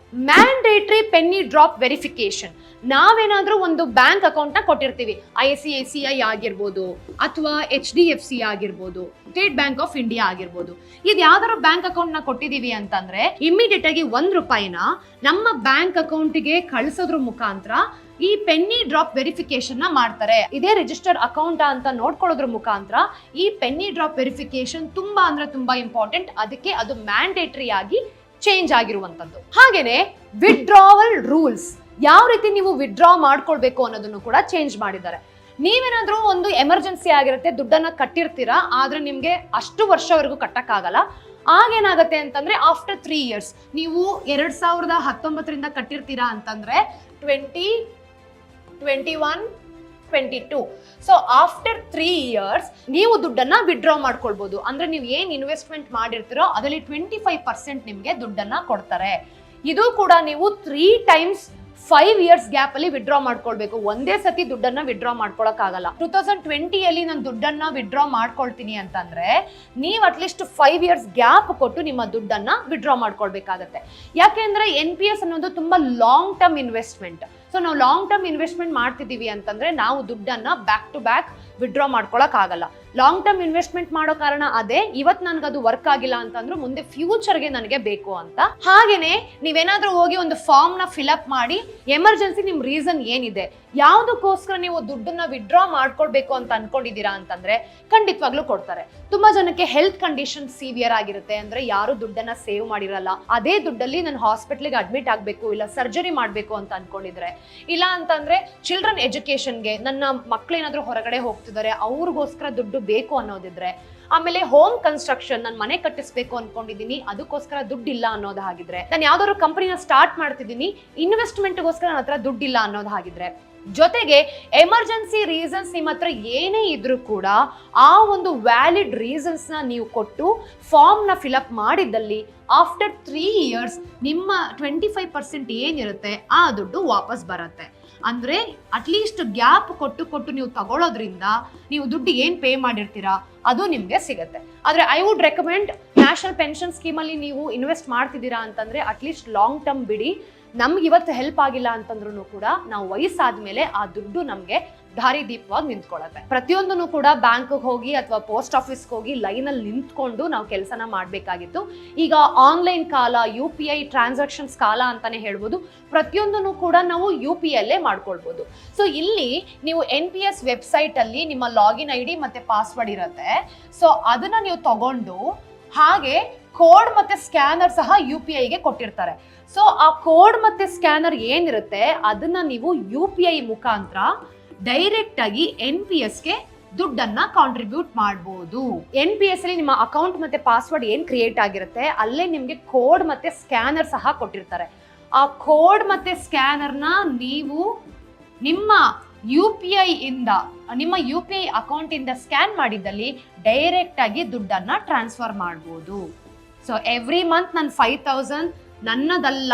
ಮ್ಯಾಂಡೇಟರಿ ಪೆನ್ನಿ ಡ್ರಾಪ್ ವೆರಿಫಿಕೇಶನ್. ನಾವೇನಾದ್ರೂ ಒಂದು ಬ್ಯಾಂಕ್ ಅಕೌಂಟ್ ನ ಕೊಟ್ಟಿರ್ತೀವಿ, ICICI ಆಗಿರ್ಬೋದು ಅಥವಾ HDFC ಆಗಿರ್ಬೋದು, ಸ್ಟೇಟ್ ಬ್ಯಾಂಕ್ ಆಫ್ ಇಂಡಿಯಾ ಆಗಿರ್ಬೋದು. ಇದು ಯಾವ್ದಾದ್ರು ಬ್ಯಾಂಕ್ ಅಕೌಂಟ್ ನ ಕೊಟ್ಟಿದೀವಿ ಅಂತಂದ್ರೆ ಇಮಿಡಿಯೇಟ್ ಆಗಿ ₹1 ನಮ್ಮ ಬ್ಯಾಂಕ್ ಅಕೌಂಟ್ಗೆ ಕಳಿಸೋದ್ರ ಮುಖಾಂತರ ಈ ಪೆನ್ನಿ ಡ್ರಾಪ್ ವೆರಿಫಿಕೇಶನ್ ನ ಮಾಡ್ತಾರೆ. ಇದೇ ರಿಜಿಸ್ಟರ್ಡ್ ಅಕೌಂಟ್ ಅಂತ ನೋಡ್ಕೊಳ್ಳೋದ್ರ ಮುಖಾಂತರ ಈ ಪೆನ್ನಿ ಡ್ರಾಪ್ ವೆರಿಫಿಕೇಶನ್ ತುಂಬಾ ಅಂದ್ರೆ ತುಂಬಾ ಇಂಪಾರ್ಟೆಂಟ್. ಅದಕ್ಕೆ ಅದು ಮ್ಯಾಂಡೇಟರಿ ಆಗಿ ಚೇಂಜ್ ಆಗಿರುವಂತದ್ದು. ಹಾಗೇನೆ ವಿಡ್ರಾವಲ್ ರೂಲ್ಸ್, ಯಾವ ರೀತಿ ನೀವು ವಿಡ್ರಾ ಮಾಡ್ಕೊಳ್ಬೇಕು ಅನ್ನೋದನ್ನು ಕೂಡ ಚೇಂಜ್ ಮಾಡಿದ್ದಾರೆ. ನೀವೇನಾದ್ರೂ ಒಂದು ಎಮರ್ಜೆನ್ಸಿ ಆಗಿರುತ್ತೆ, ದುಡ್ಡನ್ನ ಕಟ್ಟಿರ್ತೀರಾ, ಆದ್ರೆ ನಿಮ್ಗೆ ಅಷ್ಟು ವರ್ಷವರೆಗೂ ಕಟ್ಟಕ್ಕಾಗಲ್ಲ. ಆಗೇನಾಗತ್ತೆ ಅಂತಂದ್ರೆ ಆಫ್ಟರ್ 3 years, ನೀವು 2019 ಕಟ್ಟಿರ್ತೀರಾ ಅಂತಂದ್ರೆ 20, 21, 22. ಸೊ ಆಫ್ಟರ್ 3 years ನೀವು ದುಡ್ಡನ್ನ ವಿಡ್ರಾ ಮಾಡ್ಕೊಳ್ಬಹುದು. ಅಂದ್ರೆ ನೀವು ಏನ್ ಇನ್ವೆಸ್ಟ್ಮೆಂಟ್ ಮಾಡಿರ್ತೀರೋ ಅದರಲ್ಲಿ 25% ನಿಮ್ಗೆ ದುಡ್ಡನ್ನ ಕೊಡ್ತಾರೆ. ಇದು ಕೂಡ ನೀವು 3 times 5 years ಗ್ಯಾಪ್ ಅಲ್ಲಿ ವಿಡ್ರಾ ಮಾಡ್ಕೊಳ್ಬೇಕು. ಒಂದೇ ಸತಿ ದುಡ್ಡನ್ನ ವಿಡ್ರಾ ಮಾಡ್ಕೊಳಕ್ ಆಗಲ್ಲ. 2020 ನಾನು ದುಡ್ಡನ್ನ ವಿಡ್ರಾ ಮಾಡ್ಕೊಳ್ತೀನಿ ಅಂತಂದ್ರೆ ನೀವು ಅಟ್ಲೀಸ್ಟ್ 5 years ಗ್ಯಾಪ್ ಕೊಟ್ಟು ನಿಮ್ಮ ದುಡ್ಡನ್ನ ವಿಡ್ರಾ ಮಾಡ್ಕೊಳ್ಬೇಕಾಗತ್ತೆ. ಯಾಕೆಂದ್ರೆ NPS ಅನ್ನೋದು ತುಂಬಾ ಲಾಂಗ್ ಟರ್ಮ್ ಇನ್ವೆಸ್ಟ್ಮೆಂಟ್. ಸೊ ನಾವು ಲಾಂಗ್ ಟರ್ಮ್ ಇನ್ವೆಸ್ಟ್ಮೆಂಟ್ ಮಾಡ್ತಿದೀವಿ ಅಂತಂದ್ರೆ ನಾವು ದುಡ್ಡನ್ನ ಬ್ಯಾಕ್ ಟು ಬ್ಯಾಕ್ ವಿಡ್ರಾ ಮಾಡ್ಕೊಳಕ್ ಆಗಲ್ಲ. ಲಾಂಗ್ ಟರ್ಮ್ ಇನ್ವೆಸ್ಟ್ಮೆಂಟ್ ಮಾಡೋ ಕಾರಣ ಅದೇ, ಇವತ್ತು ನನ್ಗೆ ಅದು ವರ್ಕ್ ಆಗಿಲ್ಲ ಅಂತಂದ್ರೆ ಮುಂದೆ ಫ್ಯೂಚರ್ಗೆ ನನಗೆ ಬೇಕು ಅಂತ. ಹಾಗೇನೆ ನೀವೇನಾದ್ರೂ ಹೋಗಿ ಒಂದು ಫಾರ್ಮ್ ನ ಫಿಲ್ಅಪ್ ಮಾಡಿ, ಎಮರ್ಜೆನ್ಸಿ ನಿಮ್ ರೀಸನ್ ಏನಿದೆ, ಯಾವ್ದಕ್ಕೋಸ್ಕರ ನೀವು ದುಡ್ಡನ್ನ ವಿಡ್ರಾ ಮಾಡ್ಕೊಳ್ಬೇಕು ಅಂತ ಅನ್ಕೊಂಡಿದೀರಾ ಅಂತಂದ್ರೆ ಖಂಡಿತವಾಗ್ಲೂ ಕೊಡ್ತಾರೆ. ತುಂಬಾ ಜನಕ್ಕೆ ಹೆಲ್ತ್ ಕಂಡೀಷನ್ ಸಿವಿಯರ್ ಆಗಿರುತ್ತೆ, ಅಂದ್ರೆ ಯಾರು ದುಡ್ಡನ್ನ ಸೇವ್ ಮಾಡಿರಲ್ಲ. ಅದೇ ದುಡ್ಡಲ್ಲಿ ನಾನು ಹಾಸ್ಪಿಟ್ಲಿಗೆ ಅಡ್ಮಿಟ್ ಆಗ್ಬೇಕು, ಇಲ್ಲ ಸರ್ಜರಿ ಮಾಡ್ಬೇಕು ಅಂತ ಅನ್ಕೊಂಡಿದ್ರೆ, ಇಲ್ಲ ಅಂತಂದ್ರೆ ಚಿಲ್ಡ್ರನ್ ಎಜುಕೇಶನ್ಗೆ ನನ್ನ ಮಕ್ಳೇನಾದ್ರೂ ಹೊರಗಡೆ ಹೋಗ್ತಿದ್ದಾರೆ ಅವ್ರಿಗೋಸ್ಕರ ದುಡ್ಡು ಬೇಕು ಅನ್ನೋದಿದ್ರೆ, ಆಮೇಲೆ ಹೋಮ್ ಕನ್ಸ್ಟ್ರಕ್ಷನ್, ನಾನು ಮನೆ ಕಟ್ಟಿಸ್ಬೇಕು ಅನ್ಕೊಂಡಿದೀನಿ ಅದಕ್ಕೋಸ್ಕರ ದುಡ್ಡಿಲ್ಲ ಅನ್ನೋದು ಹಾಗಿದ್ರೆ, ನಾನು ಯಾವ್ದಾದ್ರು ಕಂಪನಿನ ಸ್ಟಾರ್ಟ್ ಮಾಡ್ತಿದ್ದೀನಿ ಇನ್ವೆಸ್ಟ್ಮೆಂಟ್ಗೋಸ್ಕರ ನನ್ನ ಹತ್ರ ದುಡ್ಡಿಲ್ಲ ಅನ್ನೋದು ಹಾಗಿದ್ರೆ, ಜೊತೆಗೆ ಎಮರ್ಜೆನ್ಸಿ ರೀಸನ್ಸ್ ನಿಮ್ಮ ಹತ್ರ ಏನೇ ಇದ್ರೂ ಕೂಡ ಆ ಒಂದು ವ್ಯಾಲಿಡ್ ರೀಸನ್ಸ್ ನ ನೀವು ಕೊಟ್ಟು ಫಾರ್ಮ್ ನ ಫಿಲ್ಅಪ್ ಮಾಡಿದ್ದಲ್ಲಿ ಆಫ್ಟರ್ 3 years ನಿಮ್ಮ 25% ಏನಿರುತ್ತೆ ಆ ದುಡ್ಡು ವಾಪಸ್ ಬರುತ್ತೆ. ಅಂದ್ರೆ ಅಟ್ಲೀಸ್ಟ್ ಗ್ಯಾಪ್ ಕೊಟ್ಟು ನೀವು ತಗೊಳ್ಳೋದ್ರಿಂದ ನೀವು ದುಡ್ಡು ಏನ್ ಪೇ ಮಾಡಿರ್ತೀರಾ ಅದು ನಿಮ್ಗೆ ಸಿಗುತ್ತೆ. ಆದ್ರೆ I would recommend, national pension scheme ಅಲ್ಲಿ ನೀವು ಇನ್ವೆಸ್ಟ್ ಮಾಡ್ತಿದ್ದೀರಾ ಅಂತಂದ್ರೆ ಅಟ್ಲೀಸ್ಟ್ ಲಾಂಗ್ ಟರ್ಮ್ ಬಿಡಿ. ನಮ್ಗೆ ಇವತ್ತು ಹೆಲ್ಪ್ ಆಗಿಲ್ಲ ಅಂತಂದ್ರೂ ಕೂಡ ನಾವು ವಯಸ್ಸಾದ್ಮೇಲೆ ಆ ದುಡ್ಡು ನಮ್ಗೆ ದಾರಿ ದೀಪವಾಗಿ ನಿಂತ್ಕೊಳ್ಳುತ್ತೆ. ಪ್ರತಿಯೊಂದನ್ನು ಕೂಡ ಬ್ಯಾಂಕ್ ಹೋಗಿ ಅಥವಾ ಪೋಸ್ಟ್ ಆಫೀಸ್ಗೆ ಹೋಗಿ ಲೈನ್ ಅಲ್ಲಿ ನಿಂತ್ಕೊಂಡು ನಾವು ಕೆಲಸನ ಮಾಡ್ಬೇಕಾಗಿತ್ತು. ಈಗ ಆನ್ಲೈನ್ ಕಾಲ, UPI ಟ್ರಾನ್ಸಾಕ್ಷನ್ಸ್ ಕಾಲ ಅಂತಾನೆ ಹೇಳ್ಬೋದು. ಪ್ರತಿಯೊಂದನ್ನು ಕೂಡ ನಾವು UPI ಅಲ್ಲೇ ಮಾಡ್ಕೊಳ್ಬಹುದು. ಸೊ ಇಲ್ಲಿ ನೀವು NPS ವೆಬ್ಸೈಟ್ ಅಲ್ಲಿ ನಿಮ್ಮ ಲಾಗಿನ್ ID ಮತ್ತೆ ಪಾಸ್ವರ್ಡ್ ಇರುತ್ತೆ. ಸೊ ಅದನ್ನ ನೀವು ತಗೊಂಡು, ಹಾಗೆ ಕೋಡ್ ಮತ್ತೆ ಸ್ಕ್ಯಾನರ್ ಸಹ UPIಗೆ ಕೊಟ್ಟಿರ್ತಾರೆ. ಸೊ ಆ ಕೋಡ್ ಮತ್ತೆ ಸ್ಕ್ಯಾನರ್ ಏನಿರುತ್ತೆ ಅದನ್ನ ನೀವು UPI ಮುಖಾಂತರ ಡೈರೆಕ್ಟ್ ಆಗಿ NPSಗೆ ದುಡ್ಡನ್ನ ಕಾಂಟ್ರಿಬ್ಯೂಟ್ ಮಾಡಬಹುದು. NPS ಅಲ್ಲಿ ನಿಮ್ಮ ಅಕೌಂಟ್ ಮತ್ತೆ ಪಾಸ್ವರ್ಡ್ ಏನ್ ಕ್ರಿಯೇಟ್ ಆಗಿರುತ್ತೆ ಅಲ್ಲೇ ನಿಮ್ಗೆ ಕೋಡ್ ಮತ್ತೆ ಸ್ಕ್ಯಾನರ್ ಸಹ ಕೊಟ್ಟಿರ್ತಾರೆ. ಆ ಕೋಡ್ ಮತ್ತೆ ಸ್ಕ್ಯಾನರ್ನ ನೀವು ನಿಮ್ಮ UPI ಇಂದ, ನಿಮ್ಮ UPI ಅಕೌಂಟ್ ಇಂದ ಸ್ಕ್ಯಾನ್ ಮಾಡಿದ್ದಲ್ಲಿ ಡೈರೆಕ್ಟ್ ಆಗಿ ದುಡ್ಡನ್ನ ಟ್ರಾನ್ಸ್ಫರ್ ಮಾಡಬಹುದು. ಸೊ ಎವ್ರಿ ಮಂತ್ ನಾನು 5,000 ನನ್ನದಲ್ಲ,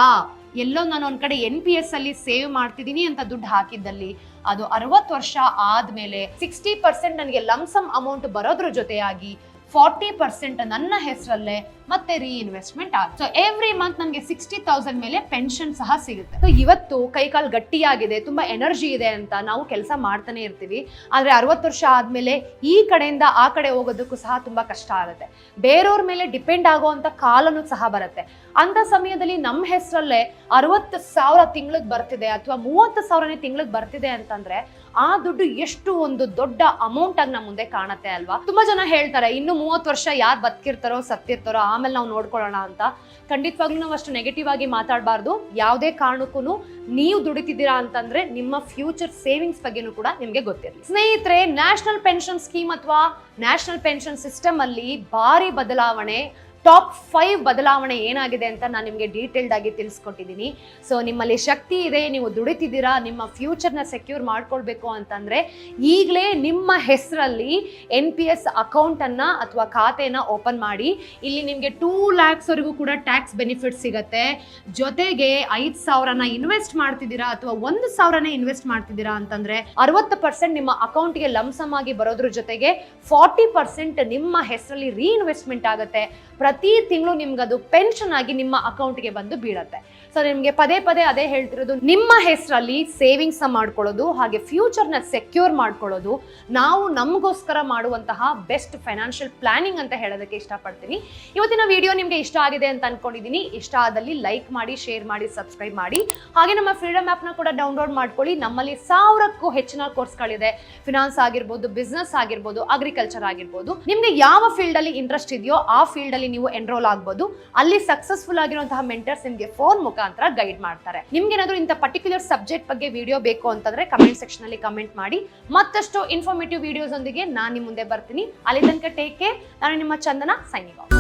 ಎಲ್ಲೋ ನಾನು ಒಂದ್ ಕಡೆ NPS ಅಲ್ಲಿ ಸೇವ್ ಮಾಡ್ತಿದ್ದೀನಿ ಅಂತ ದುಡ್ಡು ಹಾಕಿದ್ದಲ್ಲಿ ಅದು 60 ವರ್ಷ ಆದ್ಮೇಲೆ 60% ನನಗೆ ಲಂಸಮ್ ಅಮೌಂಟ್ ಬರೋದ್ರ ಜೊತೆಯಾಗಿ 40% ನನ್ನ ಹೆಸರಲ್ಲೇ ಮತ್ತೆ ರೀಇನ್ವೆಸ್ಟ್ಮೆಂಟ್ ಆಗುತ್ತೆ. ಸೊ ಎವ್ರಿ ಮಂತ್ ನನಗೆ 60,000 ಮೇಲೆ ಪೆನ್ಷನ್ ಸಹ ಸಿಗುತ್ತೆ. ಸೊ ಇವತ್ತು ಕೈಕಾಲು ಗಟ್ಟಿಯಾಗಿದೆ, ತುಂಬಾ ಎನರ್ಜಿ ಇದೆ ಅಂತ ನಾವು ಕೆಲಸ ಮಾಡ್ತಾನೆ ಇರ್ತೀವಿ. ಆದ್ರೆ 60 ವರ್ಷ ಆದ್ಮೇಲೆ ಈ ಕಡೆಯಿಂದ ಆ ಕಡೆ ಹೋಗೋದಕ್ಕೂ ಸಹ ತುಂಬಾ ಕಷ್ಟ ಆಗುತ್ತೆ. ಬೇರೆಯವ್ರ ಮೇಲೆ ಡಿಪೆಂಡ್ ಆಗುವಂತ ಕಾಲನೂ ಸಹ ಬರುತ್ತೆ. ಅಂತ ಸಮಯದಲ್ಲಿ ನಮ್ಮ ಹೆಸರಲ್ಲೇ 60,000 ತಿಂಗಳಿಗೆ ಬರ್ತಿದೆ ಅಥವಾ 30,000 ತಿಂಗಳಿಗೆ ಬರ್ತಿದೆ ಅಂತಂದ್ರೆ ಆ ದುಡ್ಡು ಎಷ್ಟು ಒಂದು ದೊಡ್ಡ ಅಮೌಂಟ್ ಆಗಿ ನಮ್ಮ ಮುಂದೆ ಕಾಣುತ್ತೆ ಅಲ್ವಾ. ತುಂಬಾ ಜನ ಹೇಳ್ತಾರೆ ಇನ್ನು 30 ವರ್ಷ ಯಾರು ಬದುಕಿರ್ತಾರೋ ಸತ್ತಿರ್ತಾರೋ ಆಮೇಲೆ ನಾವು ನೋಡ್ಕೊಳ್ಳೋಣ ಅಂತ. ಖಂಡಿತವಾಗ್ಲೂ ನಾವು ಅಷ್ಟು ನೆಗೆಟಿವ್ ಆಗಿ ಮಾತಾಡಬಾರ್ದು. ಯಾವುದೇ ಕಾರಣಕ್ಕೂ ನೀವು ದುಡಿತಿದ್ದೀರಾ ಅಂತಂದ್ರೆ ನಿಮ್ಮ ಫ್ಯೂಚರ್ ಸೇವಿಂಗ್ಸ್ ಬಗ್ಗೆನೂ ಕೂಡ ನಿಮ್ಗೆ ಗೊತ್ತಿರಲಿ. ಸ್ನೇಹಿತರೆ, ನ್ಯಾಷನಲ್ ಪೆನ್ಷನ್ ಸ್ಕೀಮ್ ಅಥವಾ ನ್ಯಾಷನಲ್ ಪೆನ್ಷನ್ ಸಿಸ್ಟಮ್ ಅಲ್ಲಿ ಭಾರಿ ಬದಲಾವಣೆ ಟಾಪ್ 5 ಬದಲಾವಣೆ ಏನಾಗಿದೆ ಅಂತ ನಾನು ನಿಮಗೆ ಡೀಟೇಲ್ಡ್ ಆಗಿ ತಿಳಿಸ್ಕೊಟ್ಟಿದ್ದೀನಿ. ಸೊ ನಿಮ್ಮಲ್ಲಿ ಶಕ್ತಿ ಇದೆ, ನೀವು ದುಡಿತಿದ್ದೀರಾ, ನಿಮ್ಮ ಫ್ಯೂಚರ್ನ ಸೆಕ್ಯೂರ್ ಮಾಡ್ಕೊಳ್ಬೇಕು ಅಂತಂದ್ರೆ ಈಗಲೇ ನಿಮ್ಮ ಹೆಸರಲ್ಲಿ NPS ಅಕೌಂಟನ್ನು ಅಥವಾ ಖಾತೆನ ಓಪನ್ ಮಾಡಿ. ಇಲ್ಲಿ ನಿಮಗೆ 2 lakhs ವರೆಗೂ ಕೂಡ ಟ್ಯಾಕ್ಸ್ ಬೆನಿಫಿಟ್ ಸಿಗತ್ತೆ. ಜೊತೆಗೆ 5,000ನ ಇನ್ವೆಸ್ಟ್ ಮಾಡ್ತಿದ್ದೀರಾ ಅಥವಾ 1,000ನೇ ಇನ್ವೆಸ್ಟ್ ಮಾಡ್ತಿದ್ದೀರಾ ಅಂತಂದ್ರೆ 60% ನಿಮ್ಮ ಅಕೌಂಟ್ಗೆ ಲಂಸಮ್ ಆಗಿ ಬರೋದ್ರ ಜೊತೆಗೆ 40% ನಿಮ್ಮ ಹೆಸರಲ್ಲಿ ರೀಇನ್ವೆಸ್ಟ್ಮೆಂಟ್ ಆಗುತ್ತೆ. ಪ್ರತಿ ತಿಂಗಳು ನಿಮ್ಗೆ ಅದು ಪೆನ್ಷನ್ ಆಗಿ ನಿಮ್ಮ ಅಕೌಂಟ್ಗೆ ಬಂದು ಬೀಳತ್ತೆ. ಸೊ ನಿಮಗೆ ಪದೇ ಪದೇ ಅದೇ ಹೇಳ್ತಿರೋದು, ನಿಮ್ಮ ಹೆಸರಲ್ಲಿ ಸೇವಿಂಗ್ಸ್ ಮಾಡ್ಕೊಳ್ಳೋದು ಹಾಗೆ ಫ್ಯೂಚರ್ನ ಸೆಕ್ಯೂರ್ ಮಾಡ್ಕೊಳ್ಳೋದು ನಾವು ನಮಗೋಸ್ಕರ ಮಾಡುವಂತಹ ಬೆಸ್ಟ್ ಫೈನಾನ್ಷಿಯಲ್ ಪ್ಲಾನಿಂಗ್ ಅಂತ ಹೇಳೋದಕ್ಕೆ ಇಷ್ಟಪಡ್ತೀನಿ. ಇವತ್ತಿನ ವಿಡಿಯೋ ನಿಮಗೆ ಇಷ್ಟ ಆಗಿದೆ ಅಂತ ಅನ್ಕೊಂಡಿದ್ದೀನಿ. ಇಷ್ಟ ಆದಲ್ಲಿ ಲೈಕ್ ಮಾಡಿ, ಶೇರ್ ಮಾಡಿ, ಸಬ್ಸ್ಕ್ರೈಬ್ ಮಾಡಿ. ಹಾಗೆ ನಮ್ಮ ಫ್ರೀಡಮ್ ಆ್ಯಪ್ನ ಕೂಡ ಡೌನ್ಲೋಡ್ ಮಾಡ್ಕೊಳ್ಳಿ. ನಮ್ಮಲ್ಲಿ 1000ಕ್ಕೂ ಹೆಚ್ಚಿನ ಕೋರ್ಸ್ಗಳಿದೆ. ಫಿನಾನ್ಸ್ ಆಗಿರ್ಬೋದು, ಬಿಸ್ನೆಸ್ ಆಗಿರ್ಬೋದು, ಅಗ್ರಿಕಲ್ಚರ್ ಆಗಿರ್ಬೋದು. ನಿಮ್ಗೆ ಯಾವ ಫೀಲ್ಡ್ ಅಲ್ಲಿ ಇಂಟ್ರೆಸ್ಟ್ ಇದೆಯೋ ಆ ಫೀಲ್ಡ್ ಅಲ್ಲಿ ನೀವು ಎನ್ರೋಲ್ ಆಗ್ಬೋದು. ಅಲ್ಲಿ ಸಕ್ಸಸ್ಫುಲ್ ಆಗಿರುವಂತಹ ಮೆಂಟರ್ಸ್ ನಿಮಗೆ ಫೋನ್ ಮುಖಾಂತರ ಗೈಡ್ ಮಾಡ್ತಾರೆ. ನಿಮ್ಗೆ ಏನಾದ್ರು ಇಂಥ ಪರ್ಟಿಕ್ಯುಲರ್ ಸಬ್ಜೆಕ್ಟ್ ಬಗ್ಗೆ ವಿಡಿಯೋ ಬೇಕು ಅಂತಂದ್ರೆ ಕಮೆಂಟ್ ಸೆಕ್ಷನ್ ಅಲ್ಲಿ ಕಮೆಂಟ್ ಮಾಡಿ. ಮತ್ತಷ್ಟು ಇನ್ಫಾರ್ಮೇಟಿವ್ ವಿಡಿಯೋಸ್ ಒಂದಿಗೆ ನಾನು ನಿಮ್ಮ ಮುಂದೆ ಬರ್ತೀನಿ. ಅಲ್ಲಿ ತನಕ ಟೇಕ್ ಕೇರ್. ನಾನು ನಿಮ್ಮ ಚಂದನ, ಸೈನಿಂಗ್ ಆಫ್.